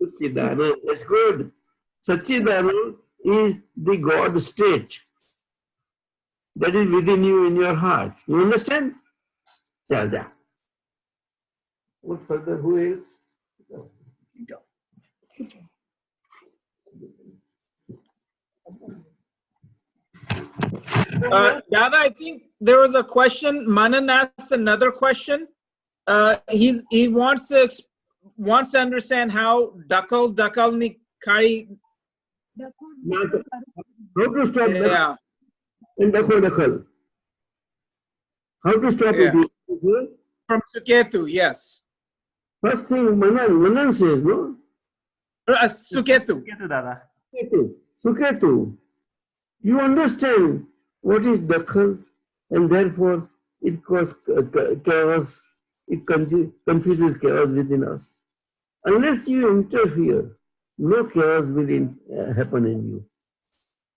Sachidanand, that's good. Sachidanand is the God state that is within you in your heart. You understand? Dada. What further? Who else? Dada, I think there was a question. Manan asked another question. He wants to understand how dakal ni kari. How to stop Yeah. and dakhal. How to stop Yeah. it? From Suketu, yes. First thing Manan says, no? Suketu. Suketu. You understand what is dakhal, and therefore it causes chaos, it confuses chaos within us. Unless you interfere, no chaos will happen in you.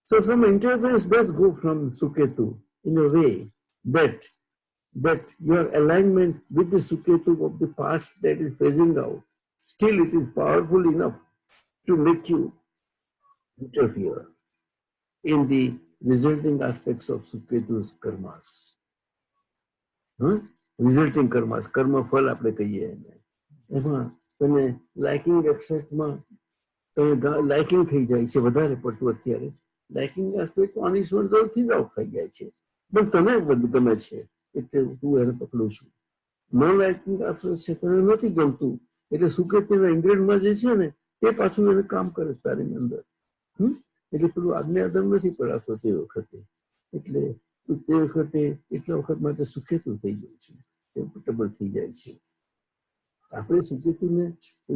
So some interference does go from Suketu in a way that your alignment with the Suketu of the past that is phasing out, still it is powerful enough to make you interfere in the resulting aspects of Suketu's karmas. Resulting karmas, karma phal આપણે કહીએ એમાં તમે liking એક્સેપ્ટમાં તમે liking થઈ જાય છે વધારે પડતું અત્યારે લાઇકિંગ એસ્પેક્ટ અનિશ્વર થી જ આઉટ થઈ જાય છે પણ તમે ગમે છે એટલે હું એને પકડું છું નોન લાઇકિંગ એસ્પેક્ટ છે તને નથી ગમતું એટલે સુકેતુના ઇન્ગ્રેડમાં જે છે ને તે પાછું એને કામ કરે તારી અંદર એટલે પેલું આજ્ઞાધર્મ નથી પડાતો તે વખતે એટલે તે વખતે એટલા વખત માટે સુકેતુ થઈ જાય છે કમ્ફર્ટેબલ થઈ જાય છે આપણે સુકેતુને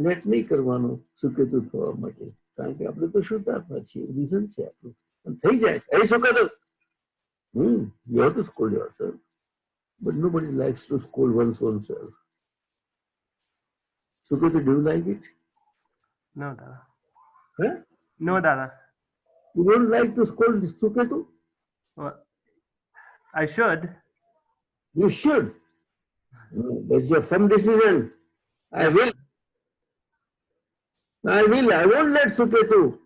લેટ નહીં કરવાનો સુકેતુ થવા માટે કારણ કે આપણે તો શુદ્ધાત્મા છીએ રીઝન છે આપણું થઈ જાય એ Suketu you have to scold yourself but nobody likes to scold one's own self. Suketu, do you like it? No, Dada. Huh? No, Dada. You don't like to scold Suketu? Well, I should. You should. That's your firm decision. I will. I won't let Suketu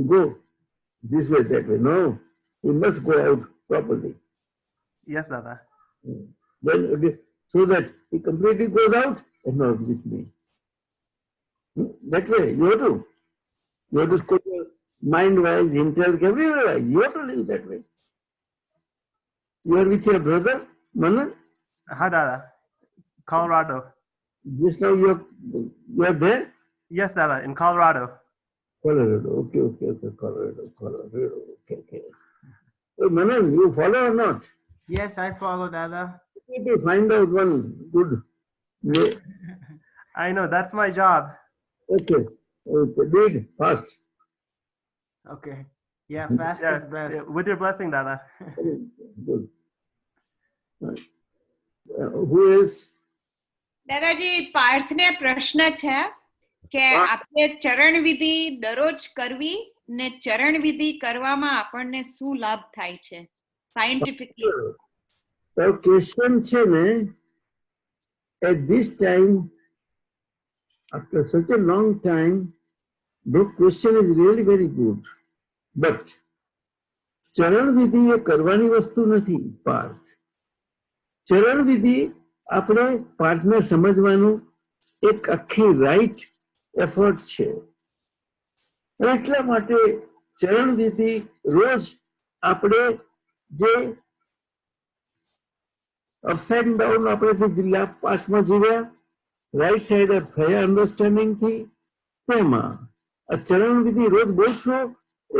go this way, that way. No, he must go out properly. Yes, Dada. Then, so that he completely goes out and not with me. That way, you have to scold your mind-wise, intellect, everywhere. You have to live that way. You are with your brother, Manan? How, Dada? Colorado. Just now you are there? Yes, Dada, in Colorado. Colorado, okay, Colorado, okay. So Manan, you follow or not? Yes, I follow, Dada. You need to find out one good way. I know, that's my job. Okay. Okay. Do it fast. Okay. Yeah, fast is best. With your blessing, Dada. Good. Who is? દાદાજી પાર્થને પ્રશ્ન છે કે આપણે ચરણ વિધિ દરરોજ કરવી ને ચરણ વિધિ કરવામાં આપણને શું લાભ થાય છે સાયન્ટિફિકલી. The question છે ને, at this time, after such a long time, the question is really very good. But ચરણ વિધિ એ કરવાની વસ્તુ નથી પાર્થ. ચરણ વિધિ આપણે પાર્થને સમજવાનું એક આખી રાઈટ એફર્ટ છે. એટલા માટે ચરણ વિધિ રોજ આપણે જે અપસાઇડ ડાઉન આપણે જે પાસ્ટમાં જીવ્યા રાઈટ સાઈડ થયા અન્ડરસ્ટેન્ડિંગથી તેમાં આ ચરણ વિધિ રોજ બોલશો.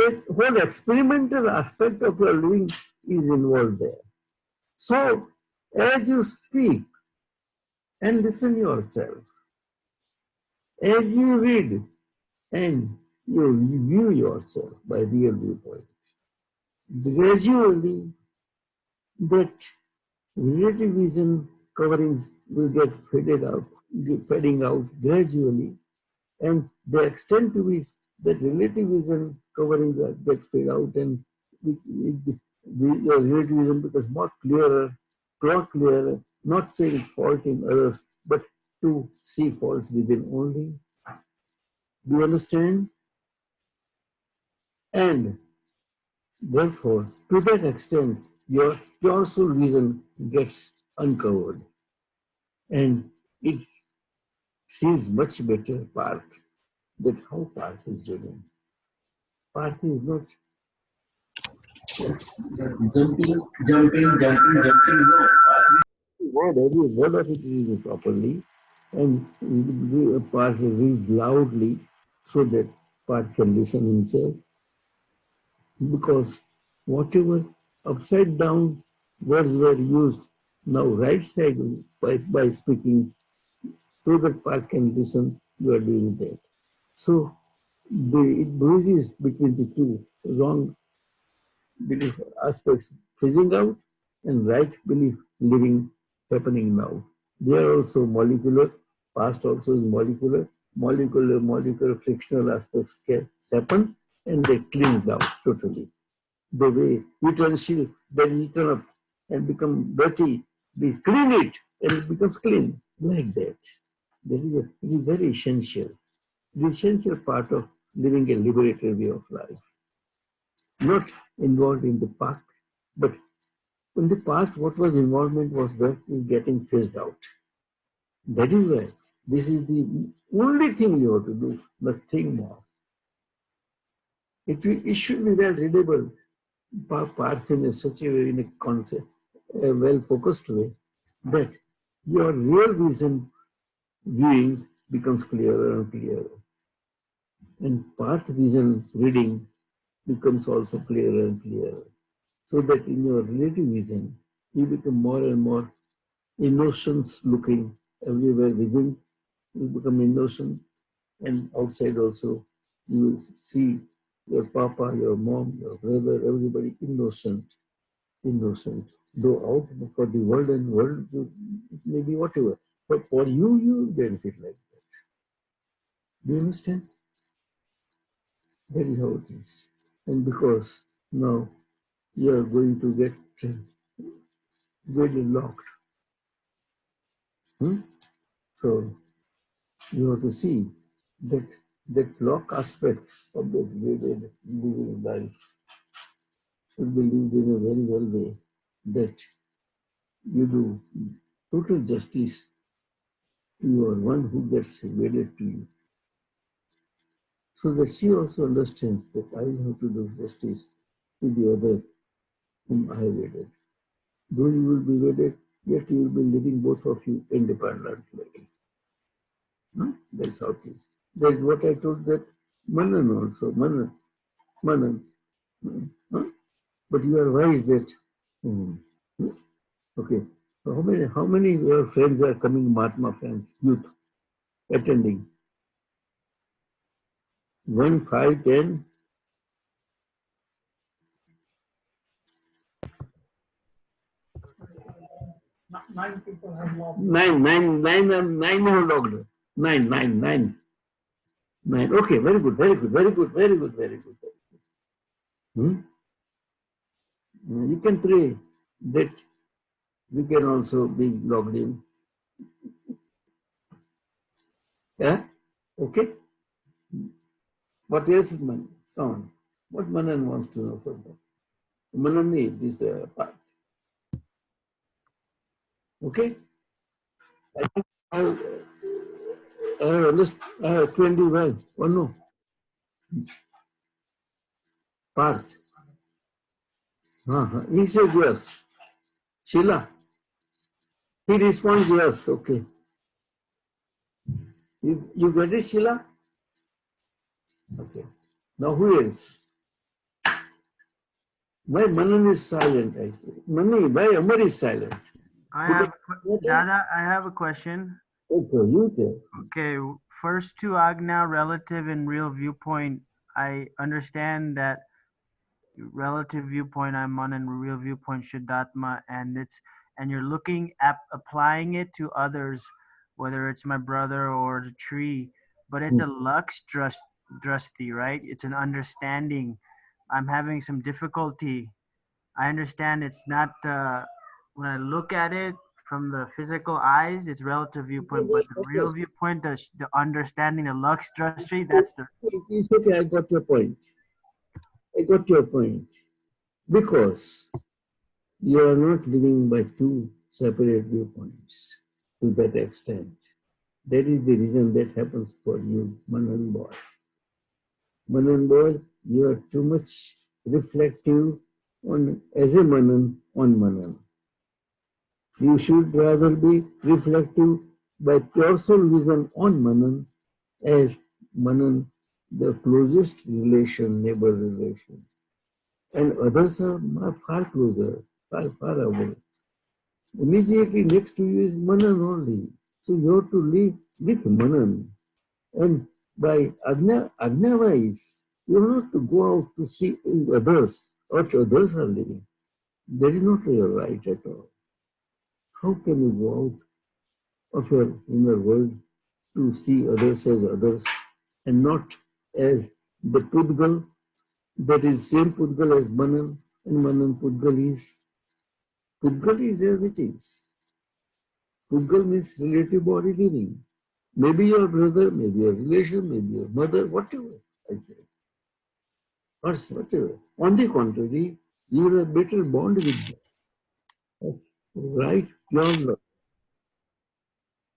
A whole experimental aspect of your living is involved there. So, as you speak and listen yourself, as you read and you view yourself by real viewpoint, gradually that relativism coverings will get fading out gradually, and the extent to which that relativism covering that get fade out and your relativism becomes more clearer, not saying fault in others, but to see faults within only. Do you understand? And therefore, to that extent, your pure soul vision gets uncovered, and it sees much better path that how path is doing. Path is not jumping. No, every word of it is properly, and path reads loudly so that path can listen himself. Because whatever upside down words were used, now right side by speaking, so that path can listen, you are doing that. So it bridges between the two wrong belief aspects fizzing out and right belief living happening now. They are also molecular, past also is molecular frictional aspects can happen and they clean down totally. The way utensil that is eaten up and become dirty, we clean it and it becomes clean like that. It is very essential. The essential part of living a liberated way of life. Not involved in the past, but in the past, what was involvement was that is getting phased out. That is why this is the only thing you have to do, nothing more. It should be well readable, parts in such a way, in a concept, a well-focused way, that your real vision viewing becomes clearer and clearer. And part vision reading becomes also clearer and clearer. So that in your relative vision, you become more and more innocence looking everywhere within, you become innocent, and outside also, you will see your papa, your mom, your brother, everybody innocent. Though out for the world and world, it may be whatever. But for you, you benefit like that. Do you understand? That is how it is. And because now you are going to get very locked. So you have to see that lock aspect of the living life should be lived in a very well way, that you do total justice to your one who gets wedded to you. So that she also understands that I will have to do justice to the other whom I wedded. Though you will be wedded, yet you will be living both of you independently. That's how it is. That's what I told that Manan also. Manan. but you are wise that. Okay. So how many of your friends are coming, Mahatma friends, youth, attending? 1, 5, 10? 9 people have logged. Nine have logged. Nine. Okay, very good. You can pray that we can also be logged in. Yeah? Okay? What else is Manan? Sound. What Manan wants to know further? Manan need is the part. Okay? I think I have 20 well. Or no? Parth. He says yes. Sheila. He responds yes. Okay. You got it, Sheila? Okay. Now who else? Why Manan is silent, I say? Why Amar is silent? Dada, I have a question. Okay, you tell. Okay, first to Agna, relative and real viewpoint. I understand that relative viewpoint, I'm Manan, real viewpoint, Shuddhatma, and you're looking at applying it to others, whether it's my brother or the tree, but it's a lux drasti, right? It's an understanding. I'm having some difficulty. I understand it's not, when I look at it from the physical eyes, it's relative viewpoint, but the real viewpoint, the understanding, the lux drasti, that's the... It's okay, I got your point. Because you are not living by two separate viewpoints to that extent. That is the reason that happens for you, Manan boy. Manan boy, you are too much reflective as a Manan on Manan. You should rather be reflective by pure soul vision on Manan as Manan, the closest relation, neighbor relation. And others are far closer, far away. Immediately next to you is Manan only. So you have to live with Manan. And by Agna wise, you have to go out to see others, what others are living. That is not your right at all. How can you go out of your inner world to see others as others and not as the Pudgal, that is same Pudgal as Manan, and Manan Pudgal is as it is. Pudgal means relative body living. Maybe your brother, maybe your relation, maybe your mother, whatever, I say. Or whatever. On the contrary, you have a better bond with them. That's right, pure love.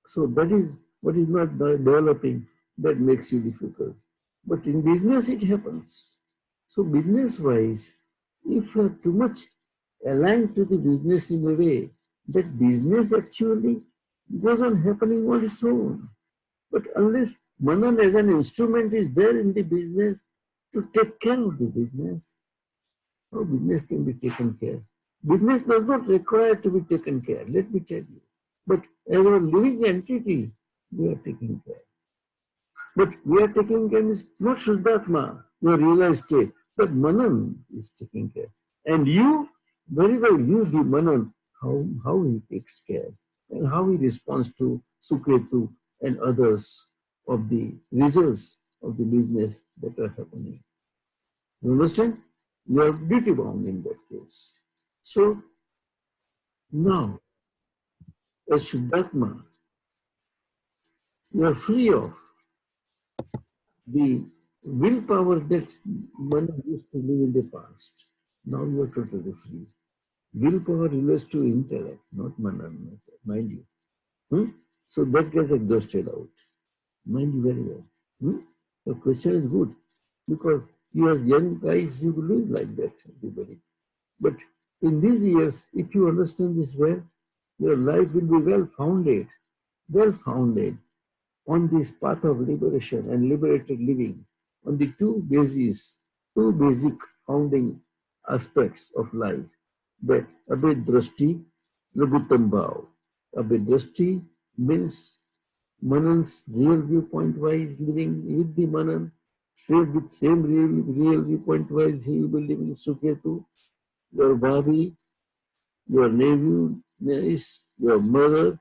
So that is what is not developing, that makes you difficult. But in business it happens. So business-wise, if you are too much aligned to the business in a way, that business actually goes on happening on its own. But unless Manan as an instrument is there in the business to take care of the business, how business can be taken care? Business does not require to be taken care, let me tell you. But as a living entity, we are taking care. But we are taking care is not Shuddhatma, your realized state, but Manan is taking care. And you very well use the Manan, how he takes care and how he responds to Suketu and others of the results of the business that are happening. You understand? You are duty bound in that case. So now, as Shuddhatma, you are free of the willpower that Manan used to live in the past. Now you are totally free. Willpower relates to intellect, not Manan, mind you. So that gets exhausted out. Mind you very well. The question is good because you as young guys, you live like that, everybody. But in these years, if you understand this well, your life will be well founded on this path of liberation and liberated living, on the two basic founding aspects of life. That abhed drashti, laguttam bhav. Abhed drashti means Manan's real viewpoint wise living with the Manan, same real viewpoint wise he will be living Suketu, your Bhabi, your nephew, niece, your mother,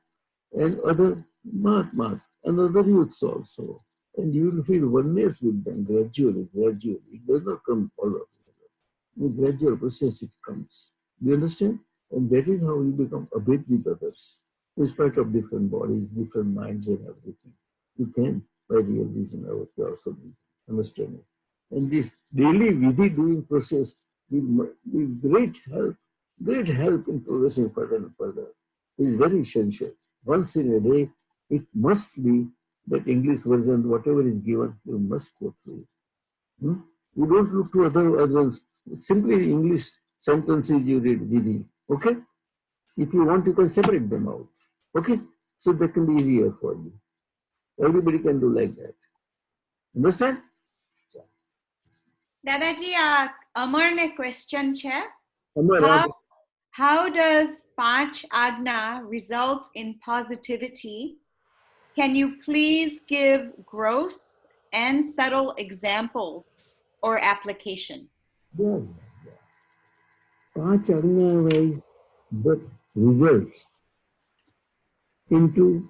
and other Mahatmas, and other youths also. And you will feel oneness with them gradually. It does not come all of it. In gradual process it comes. Do you understand? And that is how you become abhed with others. In spite of different bodies, different minds and everything. You can, by real reason, also understand it. And this daily vidhi doing process will be great help in progressing further and further. It is very essential. Once in a day, it must be that English version, whatever is given, you must go through. You don't look to other versions. Simply English sentences you read vidhi. Okay? If you want, you can separate them out. Okay? So that can be easier for you. Everybody can do like that. Understand? દાદાજી અમર ને question છે. Amar, How does પાંચ આજ્ઞા result in positivity? Can you please give gross and subtle examples or application? yeah. પાંચ આજ્ઞા wise, but results into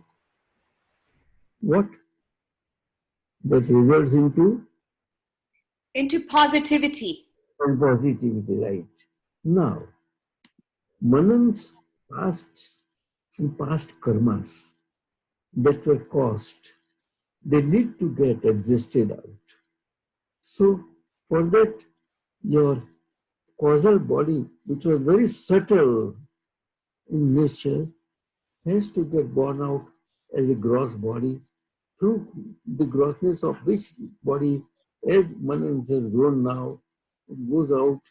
what? That results into Positivity. and positivity, right? Now, Manan's past karmas that were caused, they need to get adjusted out. So, for that, your causal body, which was very subtle in nature, has to get born out as a gross body through the grossness of which body, as Manan has grown now, it goes out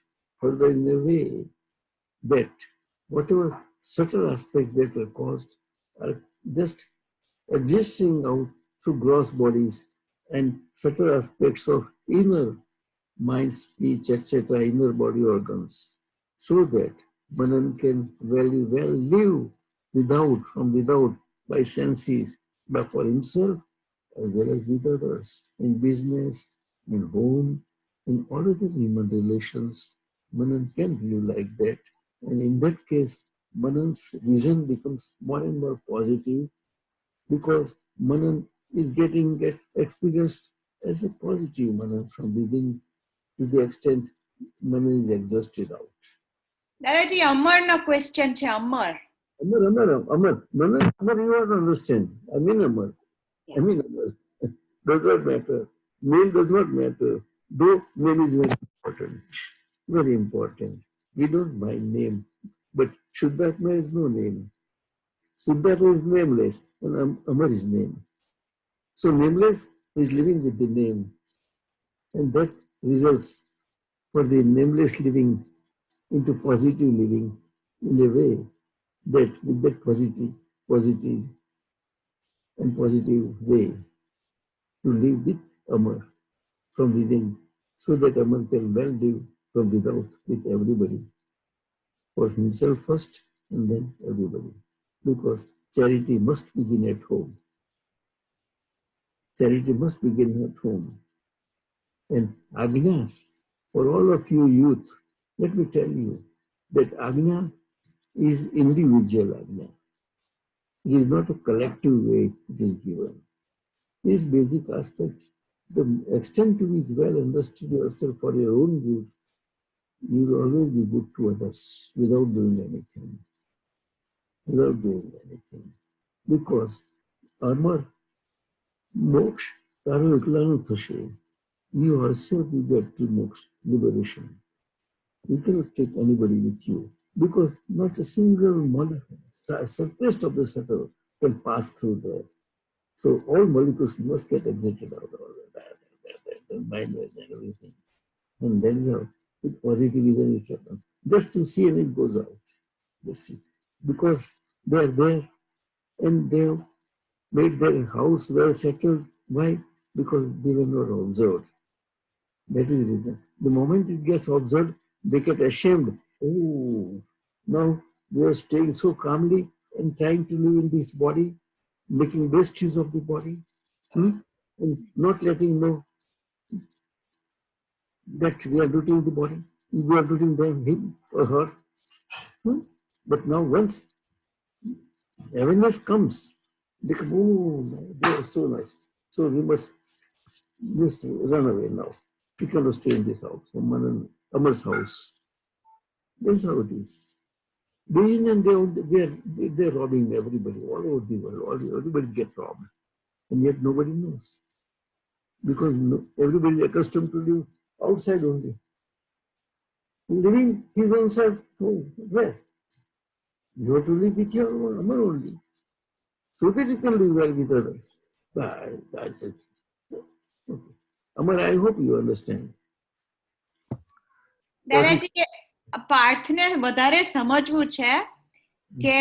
further in a way that whatever subtle aspects that were caused are just adjusting out through gross bodies and subtle aspects of inner mind, speech, etc., inner body organs, so that Manan can very well live from without, by senses, but for himself as well as with others, in business, in home, in all other human relations. Manan can live like that. And in that case, Manan's vision becomes more and more positive because Manan is getting experienced as a positive Manan from within to the extent Manan is exhausted out. દાદાજી અમરનો question છે. Amar, you have to understand. I mean Amar. Does not matter. Name does not matter. Though name is very important. Very important. We don't mind name. But Shuddhatma is no name. Siddhartha is nameless and Amar is name. So nameless is living with the name. And that results for the nameless living into positive living in a way that with that positive way to live with Amar from within, so that Amar can well live from without with everybody, for himself first and then everybody. Because charity must begin at home. Charity must begin at home. And Agnas, for all of you youth, let me tell you that Agna is individual Agna. It is not a collective way it is given. These basic aspects, the extent to which well understood yourself for your own good, you will always be good to others without doing anything. Because Amar, moksha, taru eklanu thashe. You also will get to moksha, liberation. You cannot take anybody with you because not a single molecule, subtlest of the subtle, can pass through there. So all molecules must get exited out of the mind and everything. And then with positivism it happens. Just to see and it goes out. You see. Because they are there and they have made their house well settled. Why? Because they were not observed. That is the reason. The moment it gets observed, they get ashamed. Oh, now we are staying so calmly and trying to live in this body, making best use of the body, and not letting know that we are looting the body, we are looting them, him or her. But now once awareness comes, they come, oh, they are so nice. So we must run away now. We cannot stay in this house, Amar's house. That's how it is. Day in and day out, they're robbing everybody all over the world. Everybody gets robbed. And yet nobody knows. Because everybody is accustomed to live outside only. Living his own self, oh, where? You have to live with your Amar only. So that you can live well with others. That's it. Okay. Amar, I hope you understand. દાદાજી પાર્થને વધારે સમજવું છે કે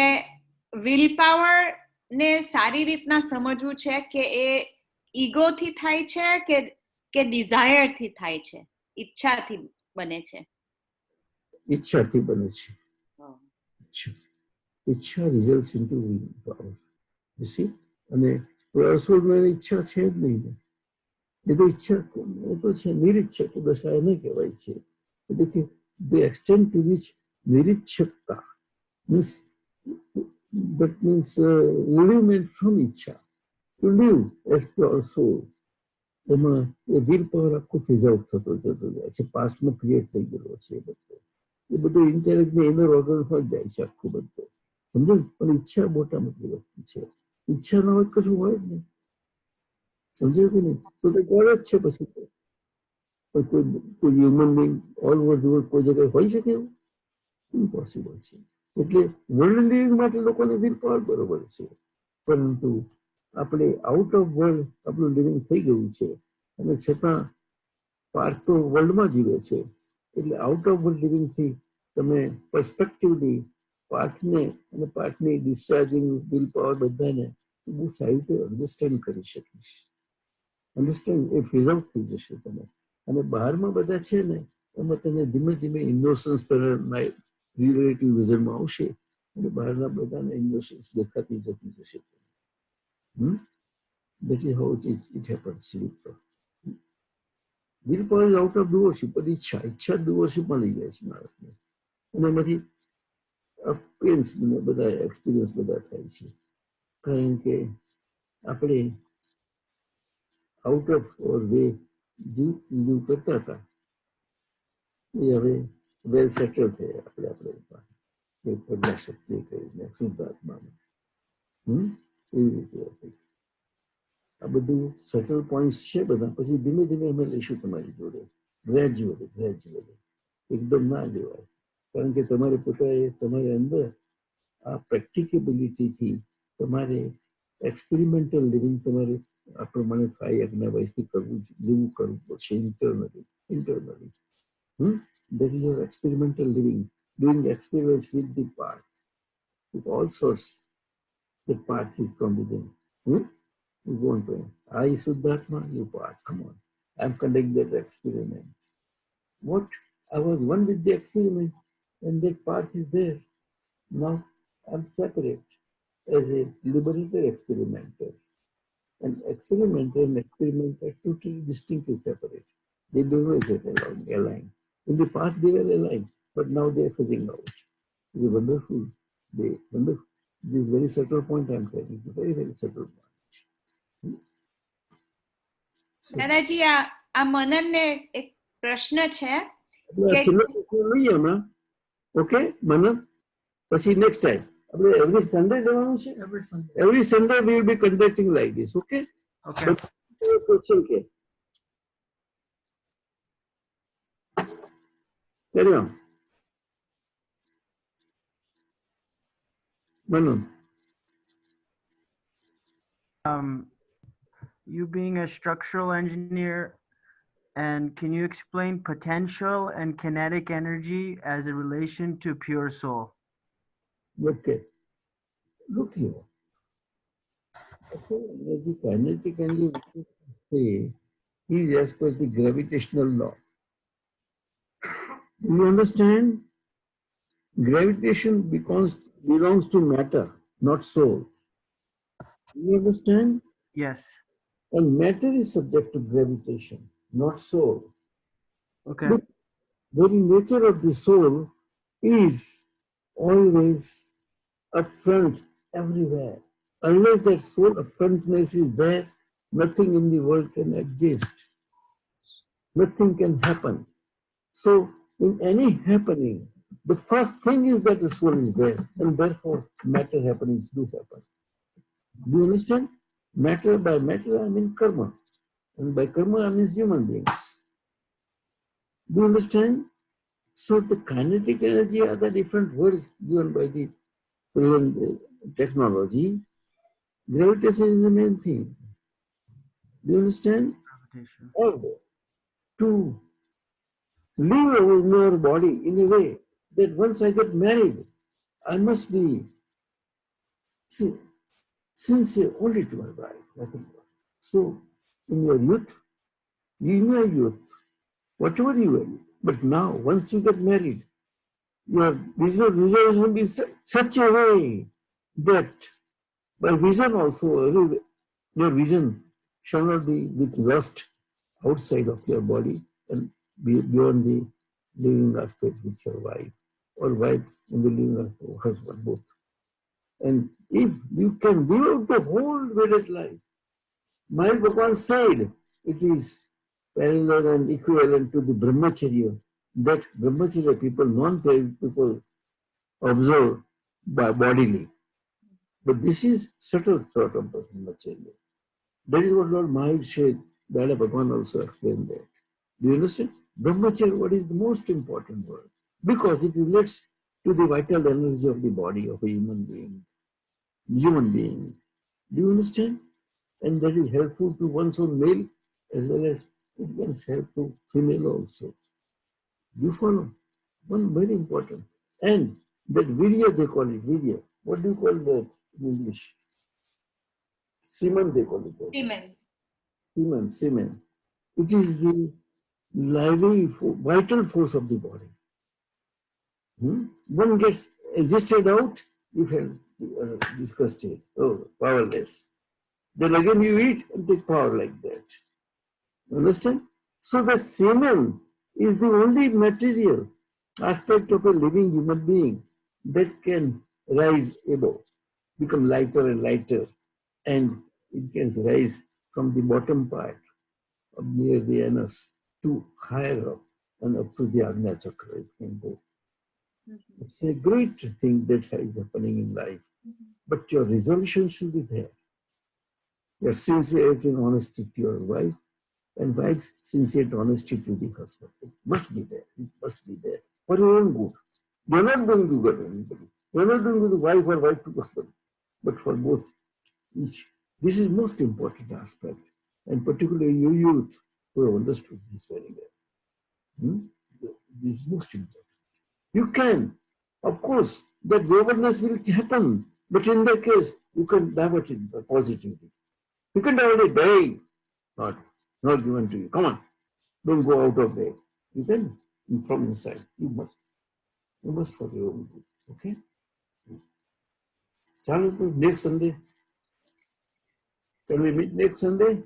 will power ને સારી રીતના સમજવું છે કે એ ઈગો થી થાય છે કે ડિઝાયર થી થાય છે, ઈચ્છાથી બને છે. ઈચ્છાથી બને છે. ઈચ્છા results into will power. You see? અને રસોડમાં ઈચ્છા છે જ નહીં ને. એ તો ઈચ્છા એ તો છે નિરીચ્છક દશા એને કહેવાય છે. એટલે the extent to which nirichakta means, that means living from icha, to live as pure soul. એમાં એ વિલ પાવર આખું ફિઝ આઉટ થતો જતો જાય છે, પાસ્ટમાં ક્રિએટ થઈ ગયેલો છે એ બધું ઇન્ટેલેક્ટને એનર ઓર્ગનમાં જ જાય છે આખું બધું, સમજો. પણ ઈચ્છા મોટા મોટી વસ્તુ છે. ઈચ્છા ના હોય કશું હોય જ નહીં, સમજ્યું કે નહીં? તો ગોળ જ છે પછી. કોઈ human being all over the world કોઈ જગ્યાએ હોઈ શકે એવું? ઇમ્પોસિબલ છે. એટલે વર્લ્ડ લિવિંગ માટે લોકોને વિલ પાવર બરોબર છે, પરંતુ આપણે આઉટ ઓફ વર્લ્ડ આપણું લિવિંગ થઈ ગયું છે અને છતાં પાર્થ તો વર્લ્ડમાં જીવે છે. એટલે આઉટ ઓફ વર્લ્ડ લિવિંગથી તમે પર્સપેક્ટિવલી પાર્થને અને પાર્થની ડિસ્ચાર્જિંગ વિલ પાવર બધાને બહુ સારી રીતે અન્ડરસ્ટેન્ડ કરી શકીશ. અન્ડરસ્ટેન્ડ એ ફિઝ આઉટ થઈ જશે તમે. અને બહારમાં બધા છે ને એમાં તમે ધીમે ધીમે ઇનોસન્સ રિલેટિવ વિઝનમાં આવશે અને બહારના બધાને ઇનોસન્સ દેખાતી જતી જશે. That is how it happens. Will power is out of doership, but ઈચ્છા doershipમાં લઈ જાય છે માણસને. અને એમાંથી પેન્સ બધા એક્સપિરિયન્સ બધા થાય છે, કારણ કે આપણે out of our way leave કરતા હતા એ હવે વેલ સેટલ થયા આપણે પ્રજ્ઞાશક્તિ કરીને શુદ્ધાત્મામાં. એવી રીતે હતી. આ બધું સેટલ પોઈન્ટ્સ છે બધા. પછી ધીમે ધીમે અમે લઈશું તમારી જોડે, ગ્રેજ્યુઅલી. એકદમ ના લેવાય, કારણ કે તમારે પોતાએ તમારી અંદર આ પ્રેક્ટિકેબિલિટીથી તમારે એક્સપેરિમેન્ટલ લિવિંગ તમારે આ પ્રમાણે 5 આજ્ઞા વયસથી કરવું પડશે internally. That is your experimental living, doing experiments with the path, with all sorts. The path is from within. You won't win. I Suddhatma, you path. Come on. I'm conducting that experiment. What? I was one with the experiment, and that path is there. Now I'm separate as a liberated experimenter. And experimenter and experiment are totally distinctly separate. They don't know each other aligned. In the past they were aligned, but now they are fizzing out. It's a wonderful. This very subtle point I'm telling you, very, very subtle point. દાદાજી આ મનનને એક પ્રશ્ન છે. Okay મનન, પછી next time આપણે every Sunday જવાનું છે. Every Sunday we will be conducting like this. Okay question કે carry on. Manu. You being a structural engineer, and can you explain potential and kinetic energy as a relation to pure soul? Okay. Look here. The kinetic energy is as per the gravitational law. You understand? Gravitation belongs to matter, not soul. You understand? Yes. And matter is subject to gravitation, not soul. Okay. The very nature of the soul is always upfront everywhere. Unless that soul upfrontness is there, nothing in the world can exist. Nothing can happen. So in any happening, the first thing is that the soul is there, and therefore matter happenings do happen. Do you understand? Matter, by matter I mean karma, and by karma I mean human beings. Do you understand? So the kinetic energy are the different words given by the present technology. Gravitation is the main thing. Do you understand? Gravitation. Or to live in our body in a way that once I get married, I must be sincere only to my wife, nothing more. So in your youth, whatever you will, but now once you get married, your vision will be such a way that by vision also, your vision shall not be with lust outside of your body and beyond the living aspect with your wife, or wife in the living aspect of husband, both. And if you can live out the whole wedded life, my Bhagwan said it is parallel and equivalent to the brahmacharya that brahmacharya people, non-married people observe by bodily. But this is subtle sort of brahmacharya. That is what Lord Mahavir said. Dada Bhagwan also explained that. Do you understand? Brahmacharya, what is the most important word? Because it relates to the vital energy of the body of a human being. Human being. Do you understand? And that is helpful to one's own male as well as it can help to female also. You follow? One very important. And that virya, they call it virya. What do you call that in English? Semen, they call it. Semen. Semen. It is the lively, vital force of the body. One gets exhausted out, you have discussed it. Oh, powerless. Then again you eat and take power like that. Understand? So the semen is the only material aspect of a living human being that can rise above, become lighter and lighter, and it can rise from the bottom part of near the anus to higher up and up to the Agnya Chakra. It can go. It's a great thing that is happening in life. But your resolution should be there. Your sincerity and honesty to your wife, and wife's sincere honesty to the husband. It must be there. It must be there. For your own good. You're not going to get anybody. You're not doing with the wife or wife to husband, but for both each. This is most important aspect. And particularly you youth who have understood this very well. This is most important. You can, of course, that awareness will happen, but in that case, you can divert it positively. You can divert it, hey, not given to you. Come on, don't go out of there. You can, from inside, you must for your own good. Okay? Chalo, next Sunday. Can we meet next Sunday?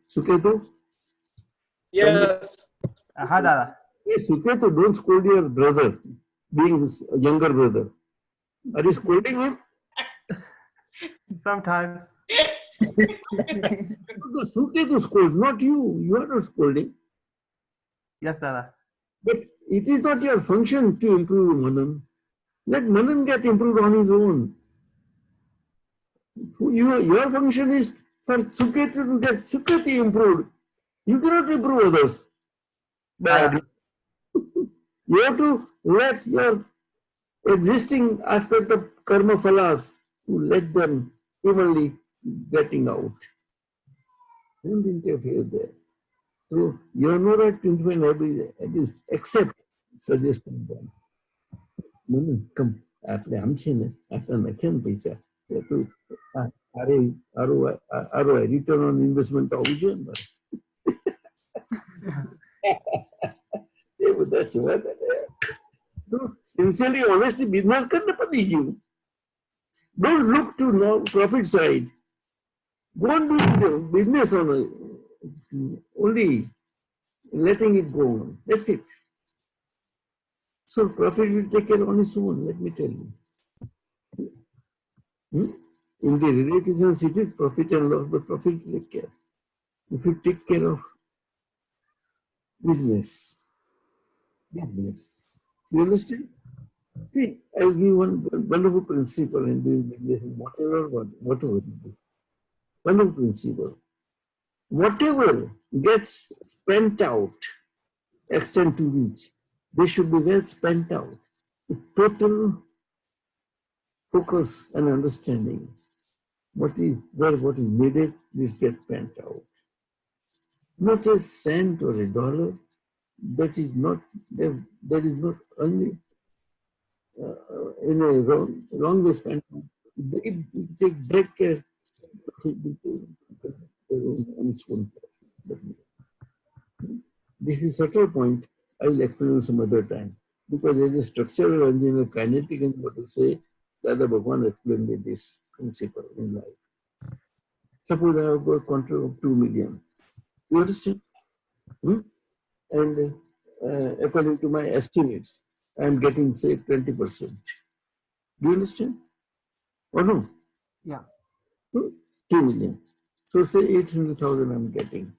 Suketu? Yes. Dada. Hey, Suketu, don't scold your brother, being a younger brother. Are you scolding him? Sometimes. Suketu scolds, not you. You are not scolding. Yes, Dada. But it is not your function to improve Manan. Let Manan get improved on his own. Your function is for Suketu to get Suketi improved. You cannot improve others. But you have to let your existing aspect of karma phalas, to let them evenly getting out. Don't interfere there. So you have no right to interfere in this except suggesting them. Come, આટલે આમ છે ને આટલા નખ્યા ને પૈસા તો ROI return on investment આવવું જોઈએ ને. That's what. Sincerely, honestly, business करना पड़ी जी. Don't look to no profit side. Go on doing the business on only letting it go on. That's it. So profit will take care on its own. Let me tell you. In the relatives, it is profit and loss, but profit will take care. If you take care of business. You understand? See, I will give one wonderful principle in doing business, whatever you do. Wonderful principle. Whatever gets spent out, extent to reach, they should be well spent out. With total focus and understanding. What is needed, this gets spent out. Not a cent or a dollar. That is not only in a wrong way spent. They take great care on its own. This is a subtle point. I will explain some other time. Because as a structural engineer, kinetic and what to say, Dada Bhagwan explained me this principle in life. Suppose I have got a contract of 2 million. You understand? And according to my estimates, I am getting, say, 20%. Do you understand? Or no? Yeah. 2 million. So say 800,000 I am getting.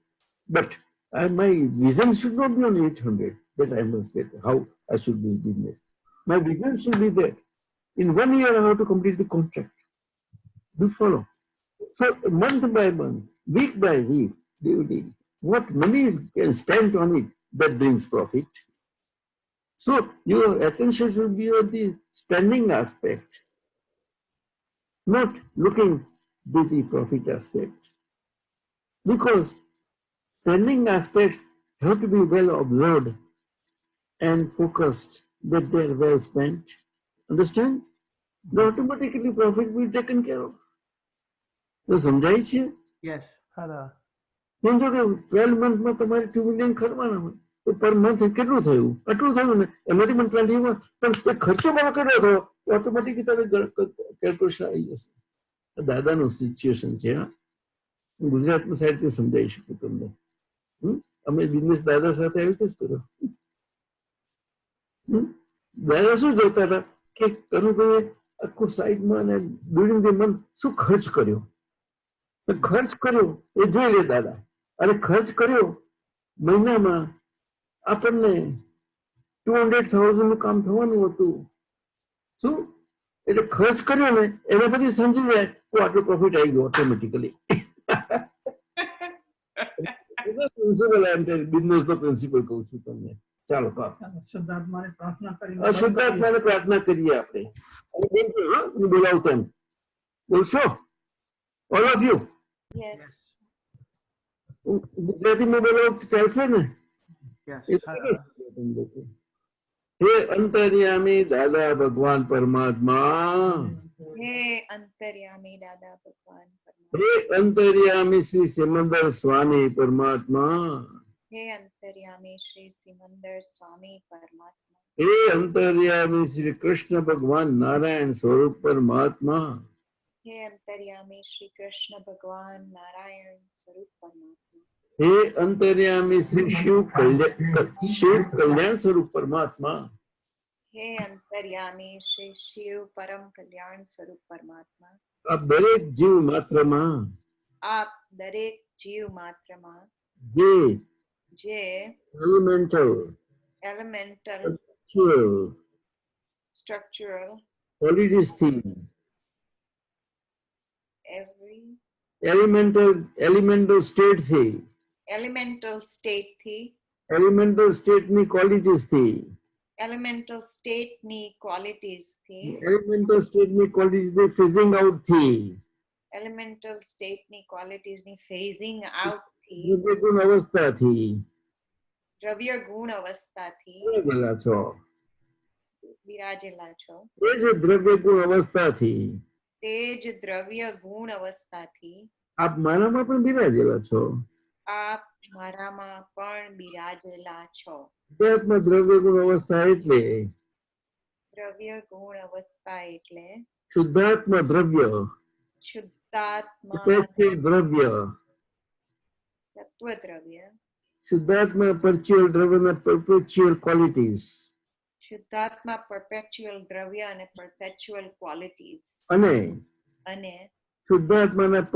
But my vision should not be on 800 that I must get, how I should do business. My vision should be that in 1 year I have to complete the contract. Do you follow? So month by month, week by week, what money is spent on it, that brings profit. So your attention should be on the spending aspect, not looking at the profit aspect. Because spending aspects have to be well observed and focused that they are well spent. Understand? Then automatically profit will be taken care of. તો સમજાય છે? Yes. જો કે 12 monthમાં તમારે 2 million ખર્ચવાના હોય તો per month કેટલું થયું? આટલું થયું ને એમાંથી મને 20 પણ ખર્ચો મારો કેટલો થયો? ઓટોમેટિકલી તમે કેલ્ક્યુલેશન આવી જશે. દાદાનું સિચ્યુએશન છે. ગુજરાતનું સાહિત્ય સમજાવી શકું તમને. અમે બિઝનેસ દાદા સાથે આવી રીતે જ કર્યો. દાદા શું જોતા હતા કે કનુભાઈએ આખું સાઈડમાં અને ડ્યુરિંગ ધ મંથ શું ખર્ચ કર્યો? ખર્ચ કર્યો એ જોઈ લે દાદા. અને ખર્ચ કર્યો મહિનામાં આપણને 200,000 નું કામ થવાનું હતું. શું? એટલે ખર્ચ કર્યો ને એના પછી સમજી જાય તો આટલું પ્રોફિટ આવી ગયો ઓટોમેટિકલી. બિઝનેસ નો પ્રિન્સિપલ કહું છું તમને. ચાલો શુદ્ધાત્માને પ્રાર્થના કરી શુદ્ધાત્માને પ્રાર્થના કરીએ આપણે. હું બોલાવું તેમ બોલશો? All of you. Yes. ગુજરાતીમાં બોલાવું ચાલશે ને? હે અંતર્યામી દાદા ભગવાન પરમાત્મા. હે અંતર્યામી દાદા ભગવાન પરમાત્મા. હે અંતર્યામી શ્રી સિમંદર સ્વામી પરમાત્મા. હે અંતર્યામી શ્રી સિમંદર સ્વામી પરમાત્મા. હે અંતર્યામી શ્રી કૃષ્ણ ભગવાન નારાયણ સ્વરૂપ પરમાત્મા. હે અંતર્યામી શ્રી કૃષ્ણ ભગવાન નારાયણ સ્વરૂપ પરમાત્મા. હે અંતર્યામી શ્રી શિવ કલ્યાણ સ્વરૂપ પરમાત્મા. હે અંતર્યામી શ્રી શિવ પરમ કલ્યાણ સ્વરૂપ પરમાત્મા. આપ દરેક જીવ માત્રમાં આપ દરેક જીવ માત્રમાં જે elemental structural qualities થી elemental state થી elemental state ની qualities થી elemental state ની qualities થી phasing out થી elemental state ની qualities ની phasing out થી દ્રવ્ય ગુણ અવસ્થા થી દ્રવ્ય ગુણ અવસ્થા થી વિરાજેલા છો. તે જ દ્રવ્ય ગુણ અવસ્થા થી તે જ દ્રવ્ય ગુણ અવસ્થા થી આપ મારામાં પણ બિરાજેલા છો. આપ મારામાં પણ બિરાજેલા છો. શુદ્ધાત્મા દ્રવ્ય ગુણ અવસ્થા એટલે દ્રવ્ય ગુણ અવસ્થા એટલે શુદ્ધાત્મા દ્રવ્ય શુદ્ધાત્મા દ્રવ્ય તત્વ દ્રવ્ય શુદ્ધાત્મા પરચ્યુઅલ દ્રવ્યના પરપેચ્યુઅલ ક્વોલિટીઝ શુદ્ધાત્મા પરપેચ્યુઅલ દ્રવ્ય અને પરપેચ્યુઅલ ક્વોલિટીઝ અને અને શુદ્ધાત્માના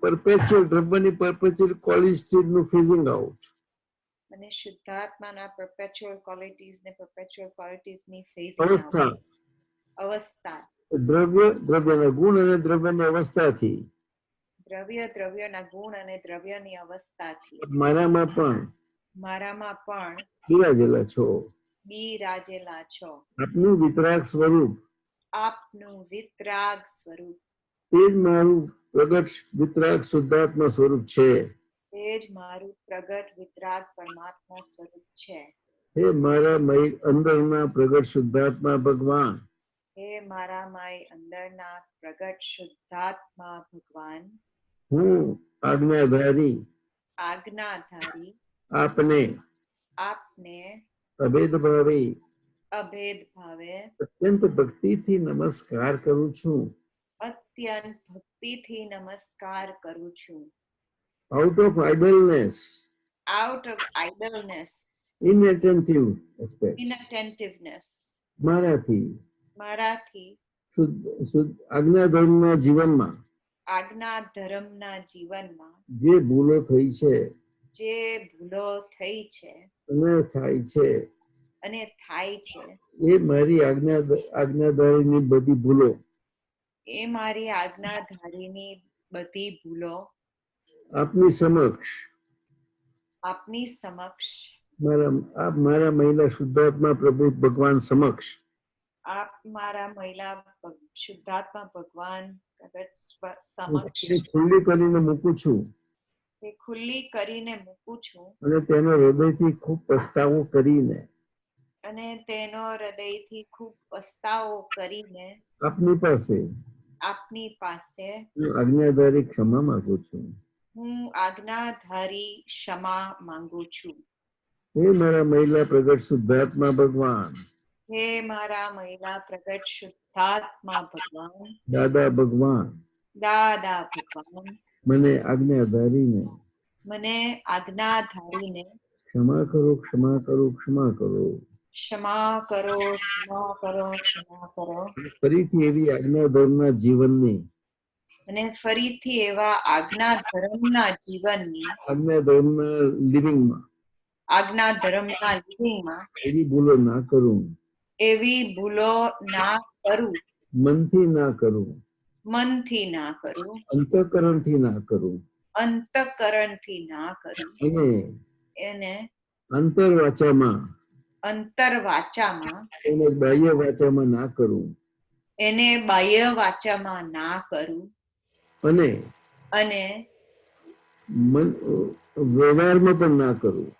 પરપેચ્યુઅલ દ્રવ્યની પરપેચ્યુઅલ ક્વોલિટીઝનું ફેઝિંગ આઉટ. અને શુદ્ધાત્માના પરપેચ્યુઅલ ક્વોલિટીઝ ને પરપેચ્યુઅલ ક્વોલિટીઝ ની અવસ્થા અવસ્થા દ્રવ્ય દ્રવ્યના ગુણ અને દ્રવ્યની અવસ્થાથી દ્રવ્ય દ્રવ્યના ગુણ અને દ્રવ્યની અવસ્થાથી મારામાં પણ બિરાજેલા છો. બિરાજેલા છો. આપનું વિતરાગ સ્વરૂપ આપનું વિતરાગ સ્વરૂપ તે જ મારું પ્રગટ વિતરાગ શુદ્ધાત્મા સ્વરૂપ છે. તે જ મારું પ્રગટ વિતરાગ પરમાત્મા સ્વરૂપ છે. હે મારા મય અંદરના પ્રગટ શુદ્ધાત્મા ભગવાન, હે મારા માય અંદરના પ્રગટ શુદ્ધાત્મા ભગવાન, હું આજ્ઞાધારી આપને અભેદ ભાવે અત્યંત ભક્તિથી નમસ્કાર કરું છું. અત્યંત ભક્તિથી નમસ્કાર કરું છું. Out of idleness, inattentiveness, મારાથી આજ્ઞાધર્મના જીવનમાં જે ભૂલો થઈ છે અને થાય છે એ મારી આજ્ઞાધારીની બધી ભૂલો આપની સમક્ષ મારા મહિલા શુદ્ધાત્મા પ્રભુ ભગવાન સમક્ષ આપ મારા મહિલા શુદ્ધાત્મા ભગવાન સમક્ષ ખુલ્લી કરીને મૂકું છું અને તેનો હૃદયથી ખૂબ પસ્તાવો કરીને આપની પાસે આજ્ઞાધારી ક્ષમા માંગુ છું. હું આજ્ઞાધારી ક્ષમા માંગુ છું. હે મારા મહિલા પ્રગટ શુદ્ધાત્મા ભગવાન, હે મારા મહિલા પ્રગટ શુદ્ધાત્મા ભગવાન, દાદા ભગવાન, મને આજ્ઞાધારીને ક્ષમા કરો. ફરીથી એવી આજ્ઞાધર્મના જીવનની આજ્ઞાધર્મના લિવિંગમાં એવી ભૂલો ના કરું. મનથી ના કરું. અંતઃકરણથી ના કરું. અને અંતરવાચામાં અને બાહ્ય વાચામાં ના કરું. અને વ્યવહારમાં પણ ના કરું.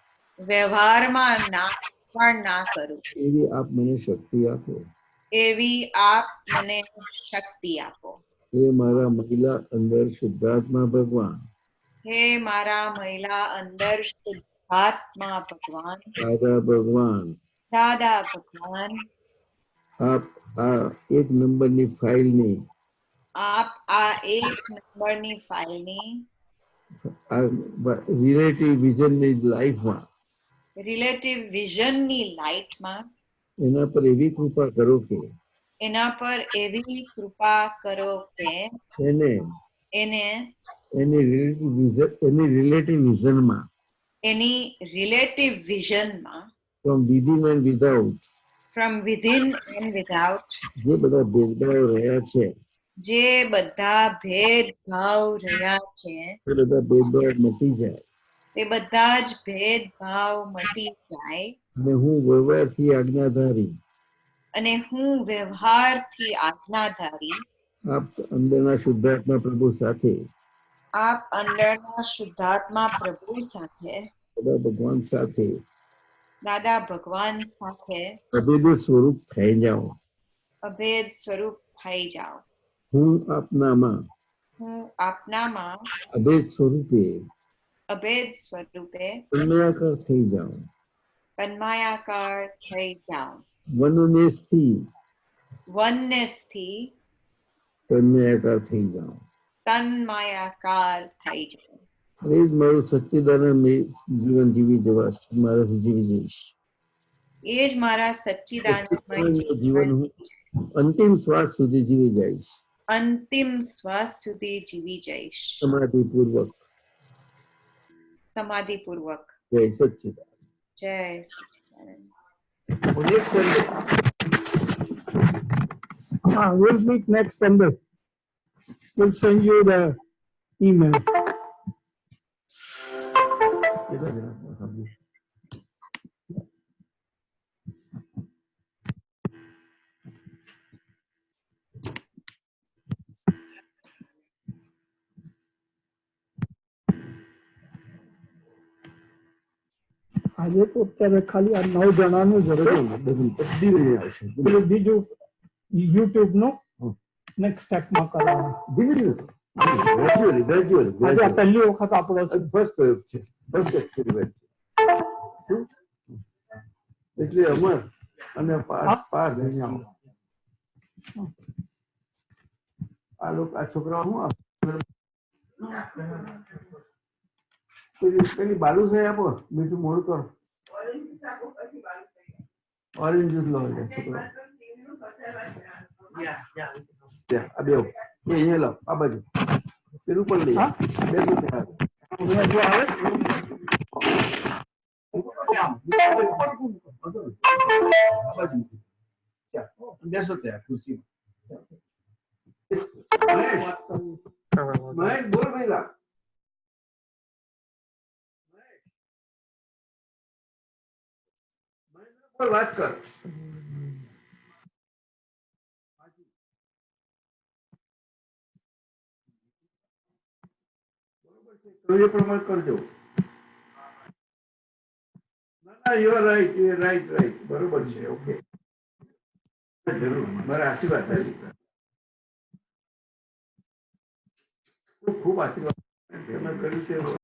એવી આપ મને શક્તિ આપો. હે મારા મહિલા અંદર શુદ્ધાત્મા ભગવાન, હે મારા મહિલા અંદર શુદ્ધાત્મા ભગવાન, દાદા ભગવાન, આપ આ એક નંબરની ફાઇલની રિલેટિવ વિઝનની લાઈફમાં એના પર એવી કૃપા કરો કે એને એની relative વિઝનમાં from within and without જે બધા ભેદભાવ રહ્યા છે તે બધા જ ભેદભાવ મટી જાય અને હું વ્યવહારથી આજ્ઞાધારી આપ અંદરના શુદ્ધાત્મા પ્રભુ સાથે દાદા ભગવાન સાથે અભેદ સ્વરૂપ થઈ જાઓ. હું આપનામાં અભેદ સ્વરૂપે અભેદ સ્વરૂપે તન્મયાકાર થઈ જાઓ. તન્માયાકાર થઈ જાઓ. વનનેસથી વનનેસથી તન્મયાકાર થઈ જાઓ. તન્માયાકાર થઈ જાઓ. એ જ મારું સચ્ચિદાનંદ જીવન જીવી જવા મારાથી જીવી જઈશ. એ જ મારા સચ્ચિદાનંદમય જીવન હું અંતિમ શ્વાસ સુધી જીવી જઈશ. અંતિમ શ્વાસ સુધી જીવી જઈશ. સમાધિપૂર્વક. સમાધિપૂર્વક. જય સચ્ચિદાનંદ. જય સચ્ચિદાનંદ. Next Sunday. We'll meet next Sunday. We'll send you the email. આજે તો અત્યારે ખાલી આ 9 જણાનું જ હતું. પેલું બીજું યુટ્યુબ નું નેક્સ્ટ સ્ટેપમાં કરવાનું. Gradually. આજે આ પહેલી વખત આપણો છે. ફર્સ્ટ પ્રયોગ છે. ફર્સ્ટ એક્સપેરિમેન્ટ છે. એટલે અમર અને પાર જઈને આવો. આ લોકો આ છોકરાઓ શું પેલી બાલુ થઈ આપો. મીઠું મોડું કરો. ઓરેન્જ જ્યુસ લો છોકરા. આ બે અહીંયા લો. આ બાજુ પેલું પણ લઈ બે બેસો ત્યાં ખુરશીમાં. મહેશ બોલ પહેલા. વાત કર. બરોબર છે. પ્રમાણ કરજો. ના યુ આર રાઈટ. રાઈટ બરોબર છે. ઓકે જરૂર મારા આશીર્વાદ થાય. ખૂબ આશીર્વાદ કર્યું છે.